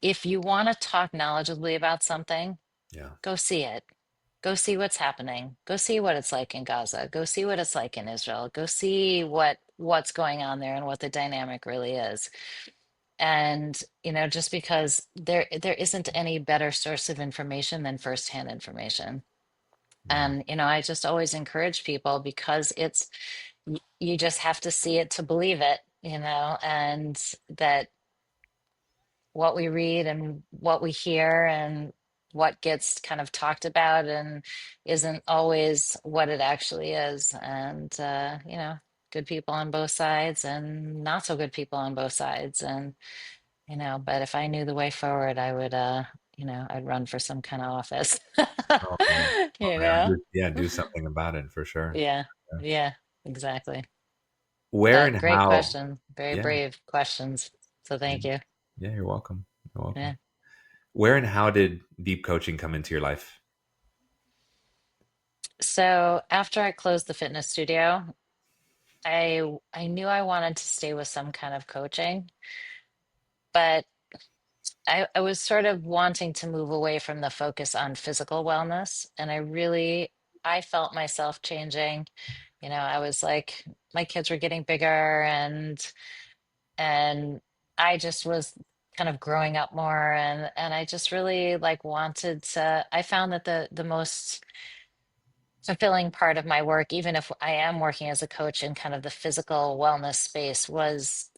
If you want to talk knowledgeably about something, Yeah. go see it. Go see what's happening. Go see what it's like in Gaza. Go see what it's like in Israel. Go see what's going on there and what the dynamic really is. And, just because there isn't any better source of information than firsthand information. Yeah. And, I just always encourage people because you just have to see it to believe it, and that what we read and what we hear and what gets kind of talked about and isn't always what it actually is. And, good people on both sides and not so good people on both sides. And, but if I knew the way forward, I would, I'd run for some kind of office, Oh man. Oh you man. know? Yeah, do something about it for sure. Yeah. Yeah. Yeah, exactly. Where But and great how? question. Very Yeah. brave questions. So Yeah. thank you. Yeah, you're welcome. You're welcome. Yeah. Where and how did deep coaching come into your life? So after I closed the fitness studio, I knew I wanted to stay with some kind of coaching, but I was sort of wanting to move away from the focus on physical wellness. And I felt myself changing. I was like, my kids were getting bigger and I just was kind of growing up more and I just really like wanted to, I found that the most fulfilling part of my work, even if I am working as a coach in kind of the physical wellness space, was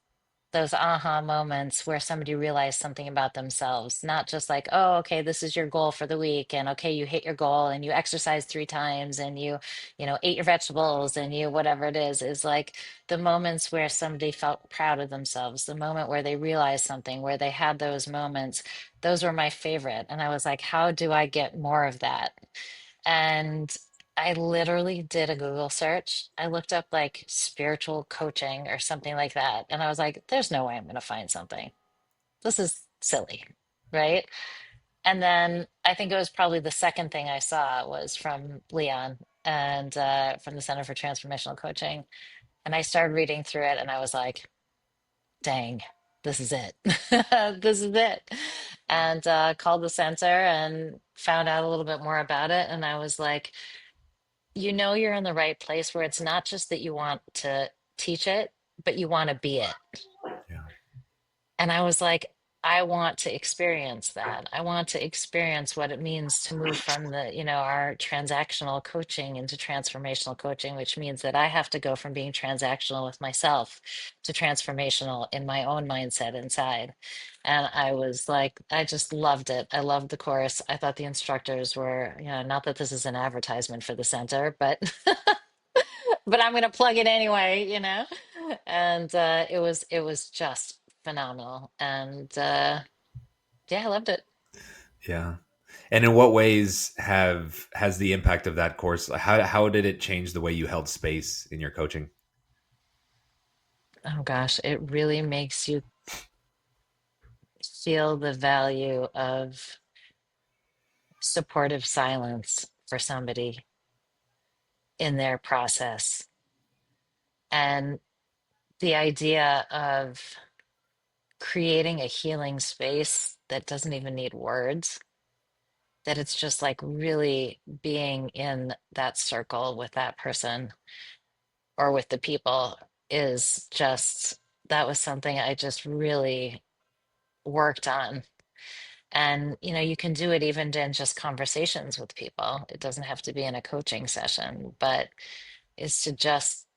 those aha moments where somebody realized something about themselves, not just like, oh, okay, this is your goal for the week, and okay, you hit your goal and you exercised 3 times and you ate your vegetables and you whatever it is like the moments where somebody felt proud of themselves, the moment where they realized something, where they had those moments. Those were my favorite. And I was like, how do I get more of that? And I literally did a Google search. I looked up like spiritual coaching or something like that. And I was like, there's no way I'm going to find something. This is silly. Right. And then I think it was probably the second thing I saw was from Leon and from the Center for Transformational Coaching. And I started reading through it and I was like, dang, this is it. This is it. And called the center and found out a little bit more about it. And I was like, you're in the right place where it's not just that you want to teach it, but you want to be it. Yeah. And I was like, I want to experience that. I want to experience what it means to move from our transactional coaching into transformational coaching, which means that I have to go from being transactional with myself to transformational in my own mindset inside. And I was like, I just loved it. I loved the course. I thought the instructors were, not that this is an advertisement for the center, but but I'm going to plug it anyway, And it was just phenomenal, and yeah, I loved it. Yeah. And in what ways has the impact of that course, how did it change the way you held space in your coaching? Oh gosh, it really makes you feel the value of supportive silence for somebody in their process, and the idea of creating a healing space that doesn't even need words, that it's just like really being in that circle with that person or with the people is just, that was something I just really worked on. And you can do it even in just conversations with people. It doesn't have to be in a coaching session, but is to just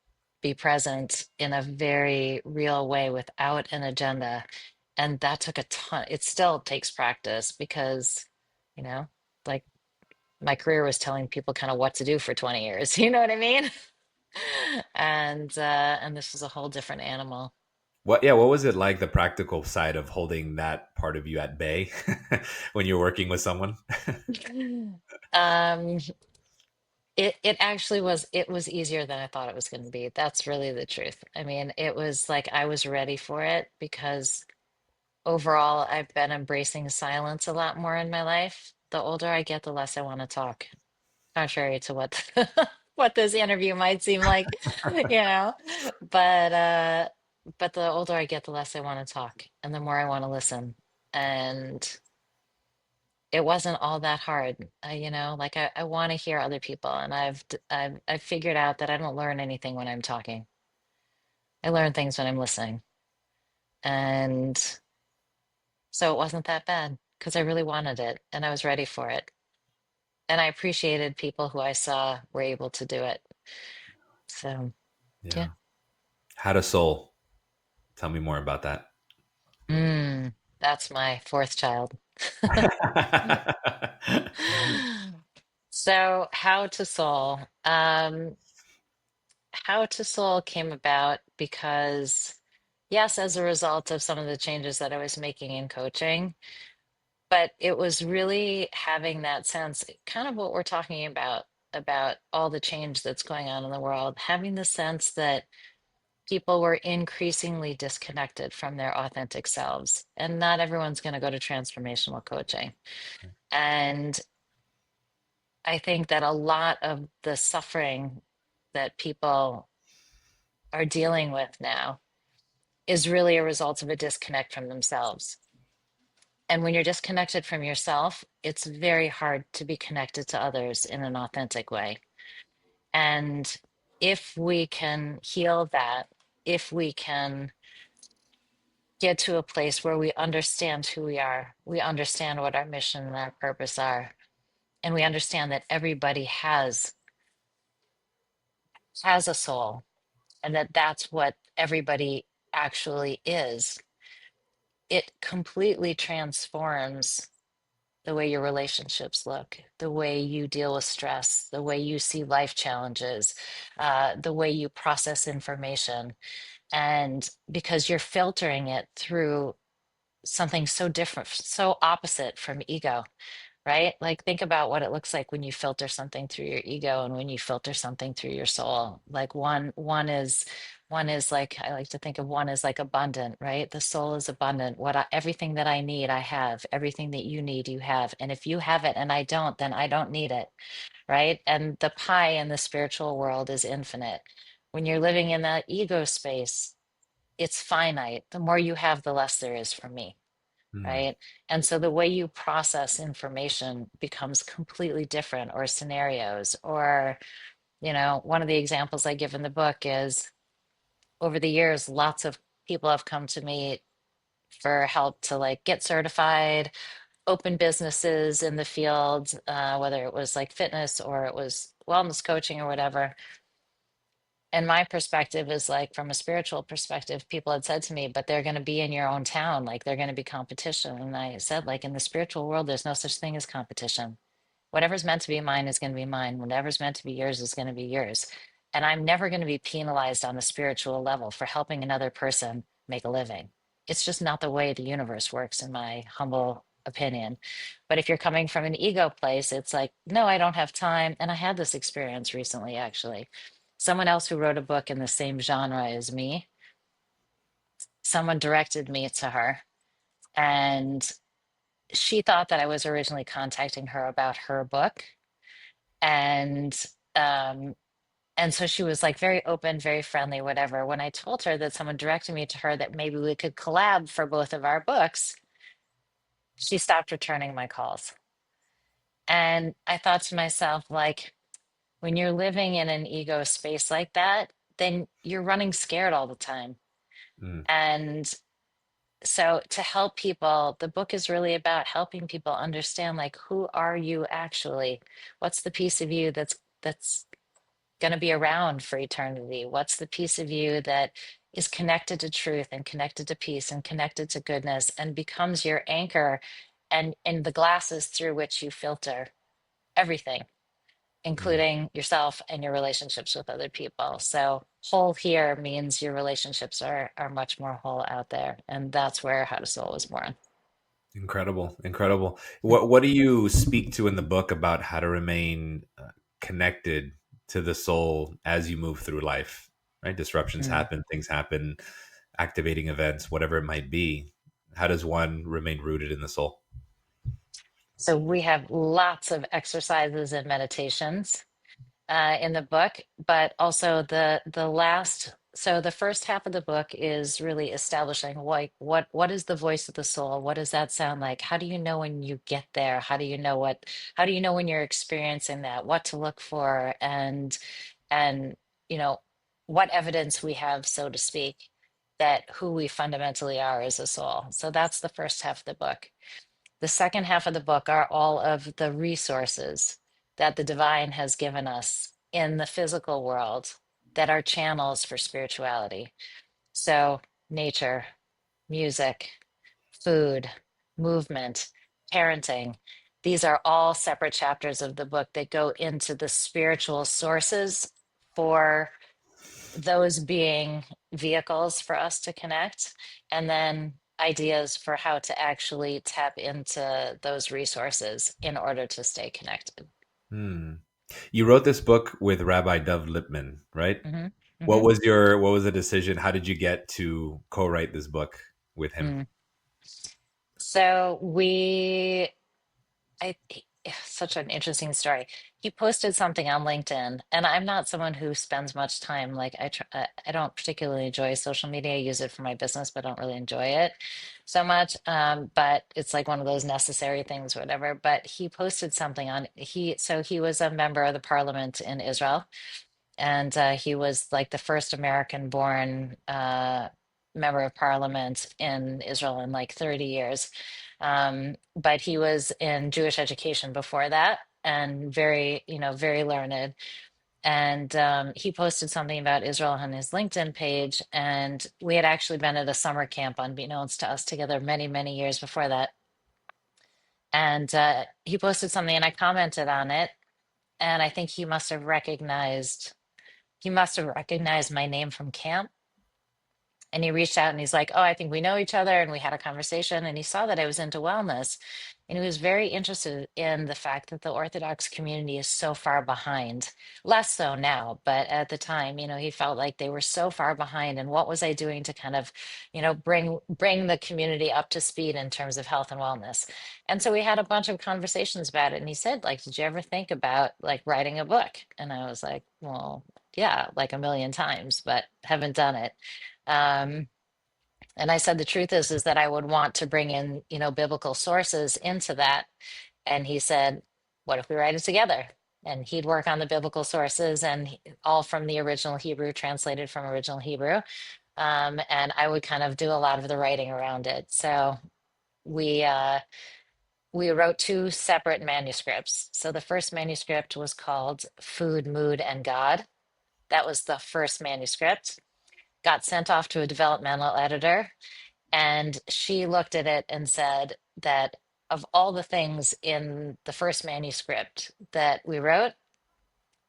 be present in a very real way without an agenda. And that took a ton. It still takes practice because, you know, like my career was telling people kind of what to do for 20 years. You know what I mean? And this was a whole different animal. What was it like, the practical side of holding that part of you at bay when you're working with someone? Um, it actually was easier than I thought it was going to be. That's really the truth. I mean, it was like I was ready for it because overall I've been embracing silence a lot more in my life. The older I get, the less I want to talk, contrary to what what this interview might seem like, you know. But but the older I get, the less I want to talk and the more I want to listen. And it wasn't all that hard. Like I want to hear other people, and I've figured out that I don't learn anything when I'm talking. I learn things when I'm listening. And so it wasn't that bad because I really wanted it and I was ready for it. And I appreciated people who I saw were able to do it. So, Yeah. yeah. How to soul. Tell me more about that. That's my fourth child. So, how to soul. How to soul came about because, yes, as a result of some of the changes that I was making in coaching, but it was really having that sense, kind of what we're talking about all the change that's going on in the world, having the sense that people were increasingly disconnected from their authentic selves. And not everyone's going to go to transformational coaching. And I think that a lot of the suffering that people are dealing with now is really a result of a disconnect from themselves. And when you're disconnected from yourself, it's very hard to be connected to others in an authentic way. And if we can heal that, if we can get to a place where we understand who we are, we understand what our mission and our purpose are, and we understand that everybody has a soul, and that that's what everybody actually is, it completely transforms the way your relationships look, the way you deal with stress, the way you see life challenges, the way you process information. And because you're filtering it through something so different, so opposite from ego, right? Like think about what it looks like when you filter something through your ego and when you filter something through your soul. Like one is like, I like to think of one as like abundant, right? The soul is abundant. Everything that I need, I have. Everything that you need, you have. And if you have it and I don't, then I don't need it, right? And the pie in the spiritual world is infinite. When you're living in that ego space, it's finite. The more you have, the less there is for me, Mm, right? And so the way you process information becomes completely different, or scenarios, or, one of the examples I give in the book is over the years, lots of people have come to me for help to like get certified, open businesses in the field, whether it was like fitness or it was wellness coaching or whatever. And my perspective is like from a spiritual perspective, people had said to me, but they're going to be in your own town, like they're going to be competition. And I said, like in the spiritual world, there's no such thing as competition. Whatever's meant to be mine is going to be mine. Whatever's meant to be yours is going to be yours. And I'm never going to be penalized on the spiritual level for helping another person make a living. It's just not the way the universe works, in my humble opinion. But if you're coming from an ego place, it's like, no, I don't have time. And I had this experience recently, actually. Someone else who wrote a book in the same genre as me, someone directed me to her. And she thought that I was originally contacting her about her book. And um, and so she was like very open, very friendly, whatever. When I told her that someone directed me to her that maybe we could collab for both of our books, she stopped returning my calls. And I thought to myself, like, when you're living in an ego space like that, then you're running scared all the time. mm, And so to help people, the book is really about helping people understand, like, who are you actually? What's the piece of you that's going to be around for eternity? What's the piece of you that is connected to truth and connected to peace and connected to goodness and becomes your anchor and the glasses through which you filter everything, mm. including yourself and your relationships with other people. So whole here means your relationships are much more whole out there. And that's where How to Soul was born. Incredible, incredible. What do you speak to in the book about how to remain connected to the soul as you move through life? Right, disruptions Mm. happen, things happen, activating events, whatever it might be. How does one remain rooted in the soul? So we have lots of exercises and meditations. in the book, but also the last. So the first half of the book is really establishing what is the voice of the soul? What does that sound like? How do you know when you get there? How do you know when you're experiencing that? What to look for and you know what evidence we have, so to speak, that who we fundamentally are as a soul. So that's the first half of the book. The second half of the book are all of the resources that the divine has given us in the physical world that are channels for spirituality. So, nature, music, food, movement, parenting. These are all separate chapters of the book that go into the spiritual sources for those being vehicles for us to connect, and then ideas for how to actually tap into those resources in order to stay connected. Hmm. You wrote this book with Rabbi Dov Lipman, right? Hmm. What Hmm. was your what was the decision? How did you get to co-write this book with him? Mm. So we such an interesting story. He posted something on LinkedIn, and I'm not someone who spends much time. Like I don't particularly enjoy social media. I use it for my business, but don't really enjoy it so much. But it's like one of those necessary things, whatever. But he posted something on so he was a member of the parliament in Israel, and he was like the first American-born member of parliament in Israel in like 30 years. But he was in Jewish education before that, and very, very learned. And he posted something about Israel on his LinkedIn page, and we had actually been at a summer camp, unbeknownst to us, together many, many years before that. And he posted something, and I commented on it, and I think he must have recognized my name from camp, and he reached out and he's like, "Oh, I think we know each other." And we had a conversation, and he saw that I was into wellness. And he was very interested in the fact that the Orthodox community is so far behind. Less so now, but at the time, he felt like they were so far behind. And what was I doing to kind of, bring the community up to speed in terms of health and wellness? And so we had a bunch of conversations about it. And he said, like, "Did you ever think about like writing a book?" And I was like, "Well, yeah, like a million times, but haven't done it." Um, and I said the truth is that I would want to bring in, biblical sources into that. And he said, "What if we write it together?" And he'd work on the biblical sources, and all from the original Hebrew, translated from original Hebrew. And I would kind of do a lot of the writing around it. So we uh, we wrote two separate manuscripts. So the first manuscript was called Food, Mood, and God. That was the first manuscript. Got sent off to a developmental editor, and she looked at it and said that of all the things in the first manuscript that we wrote,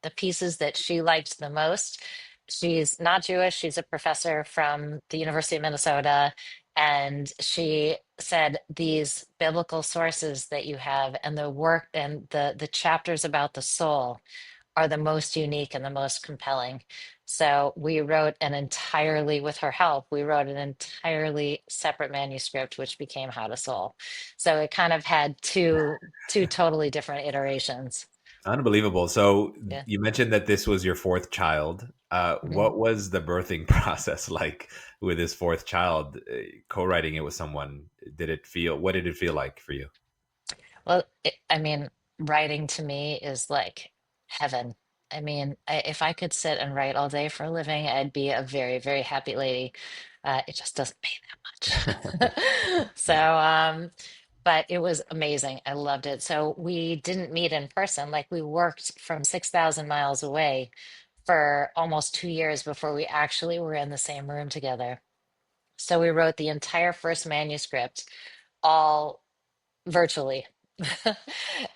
the pieces that she liked the most, she's not Jewish, she's a professor from the University of Minnesota. And she said these biblical sources that you have and the work and the chapters about the soul are the most unique and the most compelling. So we wrote an entirely, with her help, we wrote an entirely separate manuscript, which became How to Soul. So it kind of had two totally different iterations. Unbelievable. So Yeah. you mentioned that this was your fourth child. Mhm. What was the birthing process like with this fourth child? Co-writing it with someone, what did it feel like for you? Well, I mean, writing to me is like heaven. I mean, if I could sit and write all day for a living, I'd be a very, very happy lady. It just doesn't pay that much. So, but it was amazing. I loved it. So we didn't meet in person. Like we worked from 6,000 miles away for almost 2 years before we actually were in the same room together. So we wrote the entire first manuscript all virtually.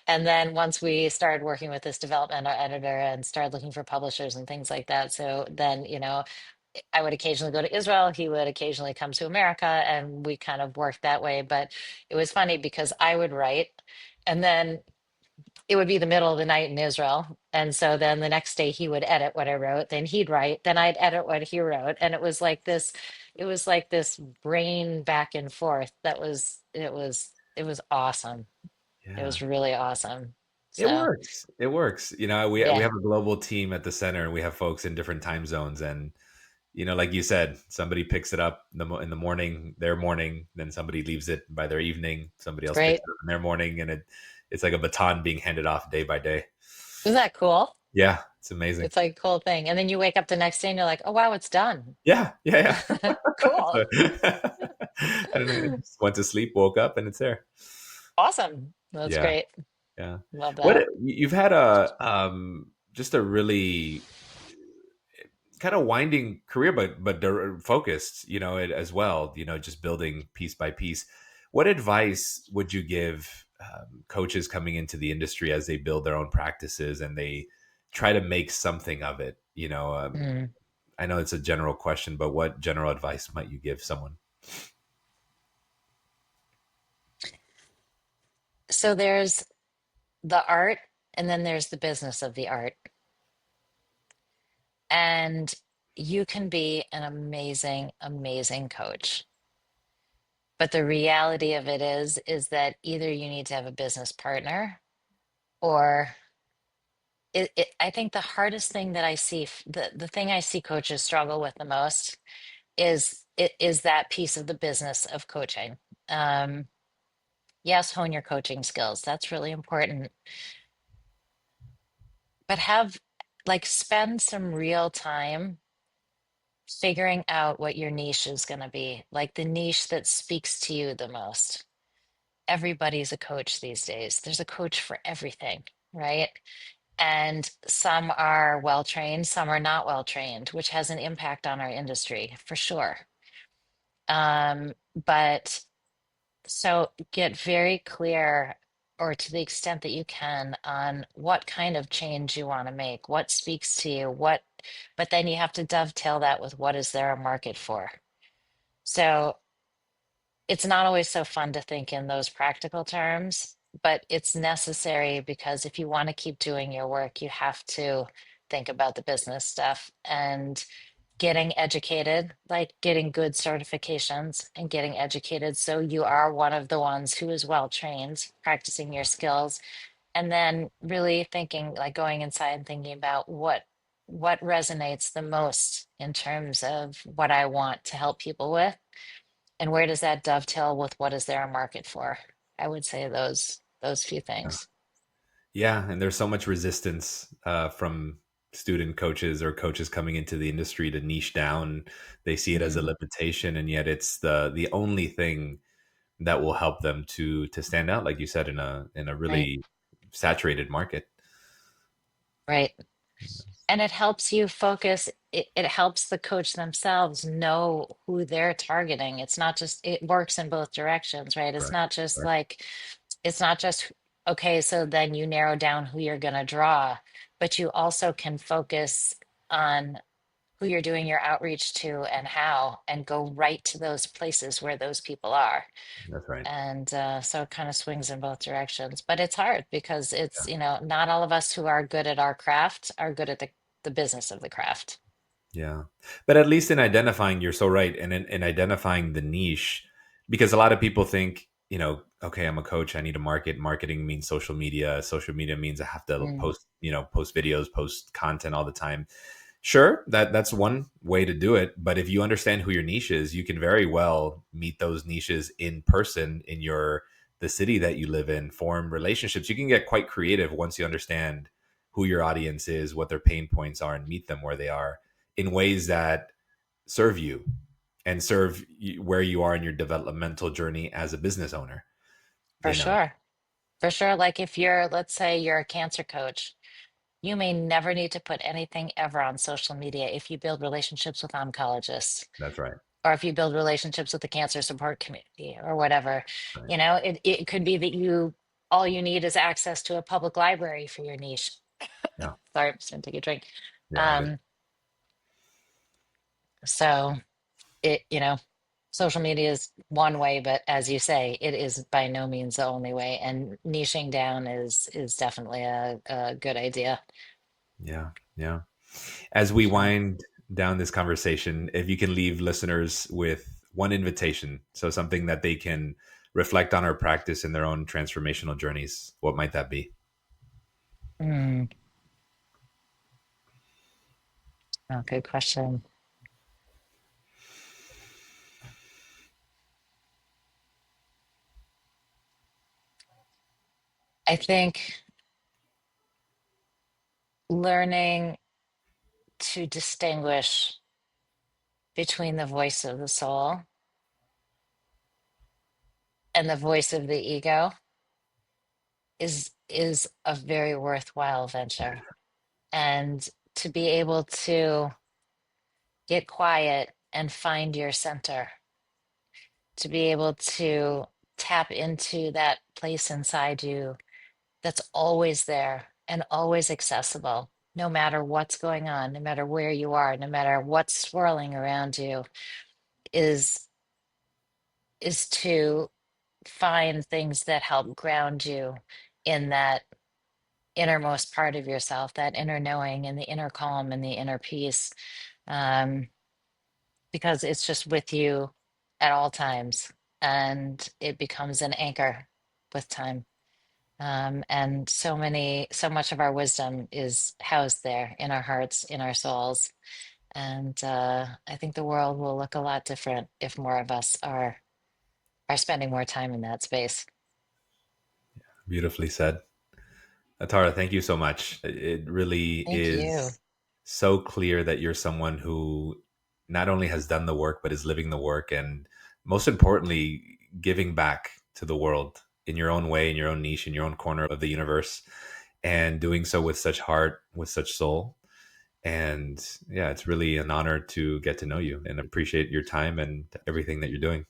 And then once we started working with this developmental editor and started looking for publishers and things like that, so then, I would occasionally go to Israel, he would occasionally come to America, and we kind of worked that way. But it was funny because I would write, and then it would be the middle of the night in Israel. And so then the next day he would edit what I wrote, then he'd write, then I'd edit what he wrote. And it was like this brain back and forth. It was awesome. It Yeah. was really awesome. It So works. It works. We yeah, have a global team at the center, and we have folks in different time zones. And like you said, somebody picks it up in the morning, their morning, then somebody leaves it by their evening. Somebody it's else picks great. it up in their morning, and it's like a baton being handed off day by day. Isn't that cool? Yeah, it's amazing. It's like a cool thing. And then you wake up the next day and you're like, oh wow, it's done. Yeah, yeah, yeah. Cool. So, I don't know. I just went to sleep, woke up, and it's there. Awesome. That's Yeah, great. yeah. Love What that. you've had a just a really kind of winding career, but focused, as well. Just building piece by piece. What advice would you give coaches coming into the industry as they build their own practices and they try to make something of it? Mm. I know it's a general question, but what general advice might you give someone? So there's the art and then there's the business of the art. And you can be an amazing, amazing coach. But the reality of it is that either you need to have a business partner or I think the hardest thing that I see, the thing I see coaches struggle with the most is that piece of the business of coaching. Um, yes, hone your coaching skills. That's really important. But spend some real time figuring out what your niche is going to be, like the niche that speaks to you the most. Everybody's a coach these days. There's a coach for everything, right? And some are well trained, some are not well trained, which has an impact on our industry for sure. But so get very clear, or to the extent that you can, on what kind of change you want to make, what speaks to you, but then you have to dovetail that with what is there a market for. So it's not always so fun to think in those practical terms, but it's necessary because if you want to keep doing your work, you have to think about the business stuff and getting educated, like getting good certifications and getting educated. So you are one of the ones who is well trained, practicing your skills, and then really thinking, like going inside and thinking about what resonates the most in terms of what I want to help people with and where does that dovetail with what is there a market for? I would say those few things. Yeah, and there's so much resistance from student coaches or coaches coming into the industry to niche down. They see it as a Mm, limitation, and yet it's the only thing that will help them to stand out, like you said, in a right, really saturated market. right. And it helps you focus. It helps the coach themselves know who they're targeting. It's not just, it works in both directions, right? It's Correct. not just Correct. like, it's not just, okay, so then you narrow down who you're going to draw, but you also can focus on who you're doing your outreach to and how, and go right to those places where those people are. That's right. And so it kind of swings in both directions. But it's hard because Yeah. not all of us who are good at our craft are good at the business of the craft. Yeah. But at least in identifying, you're so right. And in identifying the niche, because a lot of people think, okay, I'm a coach. I need to market. Marketing means social media. Social media means I have to Mm, post videos, post content all the time. Sure, that's one way to do it. But if you understand who your niche is, you can very well meet those niches in person in the city that you live in, form relationships. You can get quite creative once you understand who your audience is, what their pain points are, and meet them where they are in ways that serve you and serve where you are in your developmental journey as a business owner. for You know, sure. For sure. Like if you're, let's say you're a cancer coach, you may never need to put anything ever on social media if you build relationships with oncologists that's right. or if you build relationships with the cancer support community or whatever. Right. It could be that all you need is access to a public library for your niche. Yeah. Sorry, I'm just gonna take a drink. Yeah. All good. Um, so social media is one way, but as you say, it is by no means the only way. And niching down is definitely a good idea. Yeah. Yeah. As we So wind down this conversation, if you can leave listeners with one invitation, so something that they can reflect on or practice in their own transformational journeys, what might that be? Hmm. Oh, good question. I think learning to distinguish between the voice of the soul and the voice of the ego is a very worthwhile venture. And to be able to get quiet and find your center, to be able to tap into that place inside you that's always there and always accessible, no matter what's going on, no matter where you are, no matter what's swirling around you, is is to find things that help ground you in that innermost part of yourself, that inner knowing and the inner calm and the inner peace, um, because it's just with you at all times and it becomes an anchor with time. And so much of our wisdom is housed there in our hearts, in our souls. And I think the world will look a lot different if more of us are spending more time in that space. Beautifully said. Atara, thank you so much. It really Thank you. is so clear that you're someone who not only has done the work, but is living the work. And most importantly, giving back to the world in your own way, in your own niche, in your own corner of the universe, and doing so with such heart, with such soul. And yeah, it's really an honor to get to know you and appreciate your time and everything that you're doing.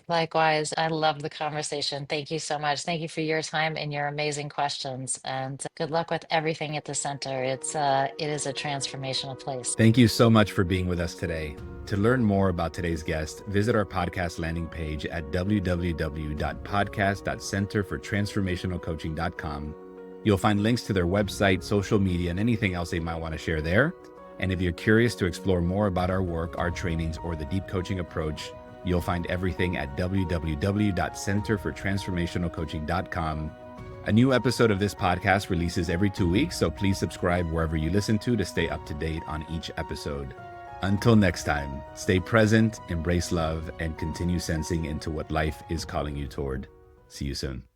Likewise, I love the conversation. Thank you so much. Thank you for your time and your amazing questions. And good luck with everything at the center. It is a transformational place. Thank you so much for being with us today. To learn more about today's guest, visit our podcast landing page at www.podcast.centerfortransformationalcoaching.com. You'll find links to their website, social media, and anything else they might want to share there. And if you're curious to explore more about our work, our trainings, or the deep coaching approach, you'll find everything at www.centerfortransformationalcoaching.com. A new episode of this podcast releases every 2 weeks, so please subscribe wherever you listen to stay up to date on each episode. Until next time, stay present, embrace love, and continue sensing into what life is calling you toward. See you soon.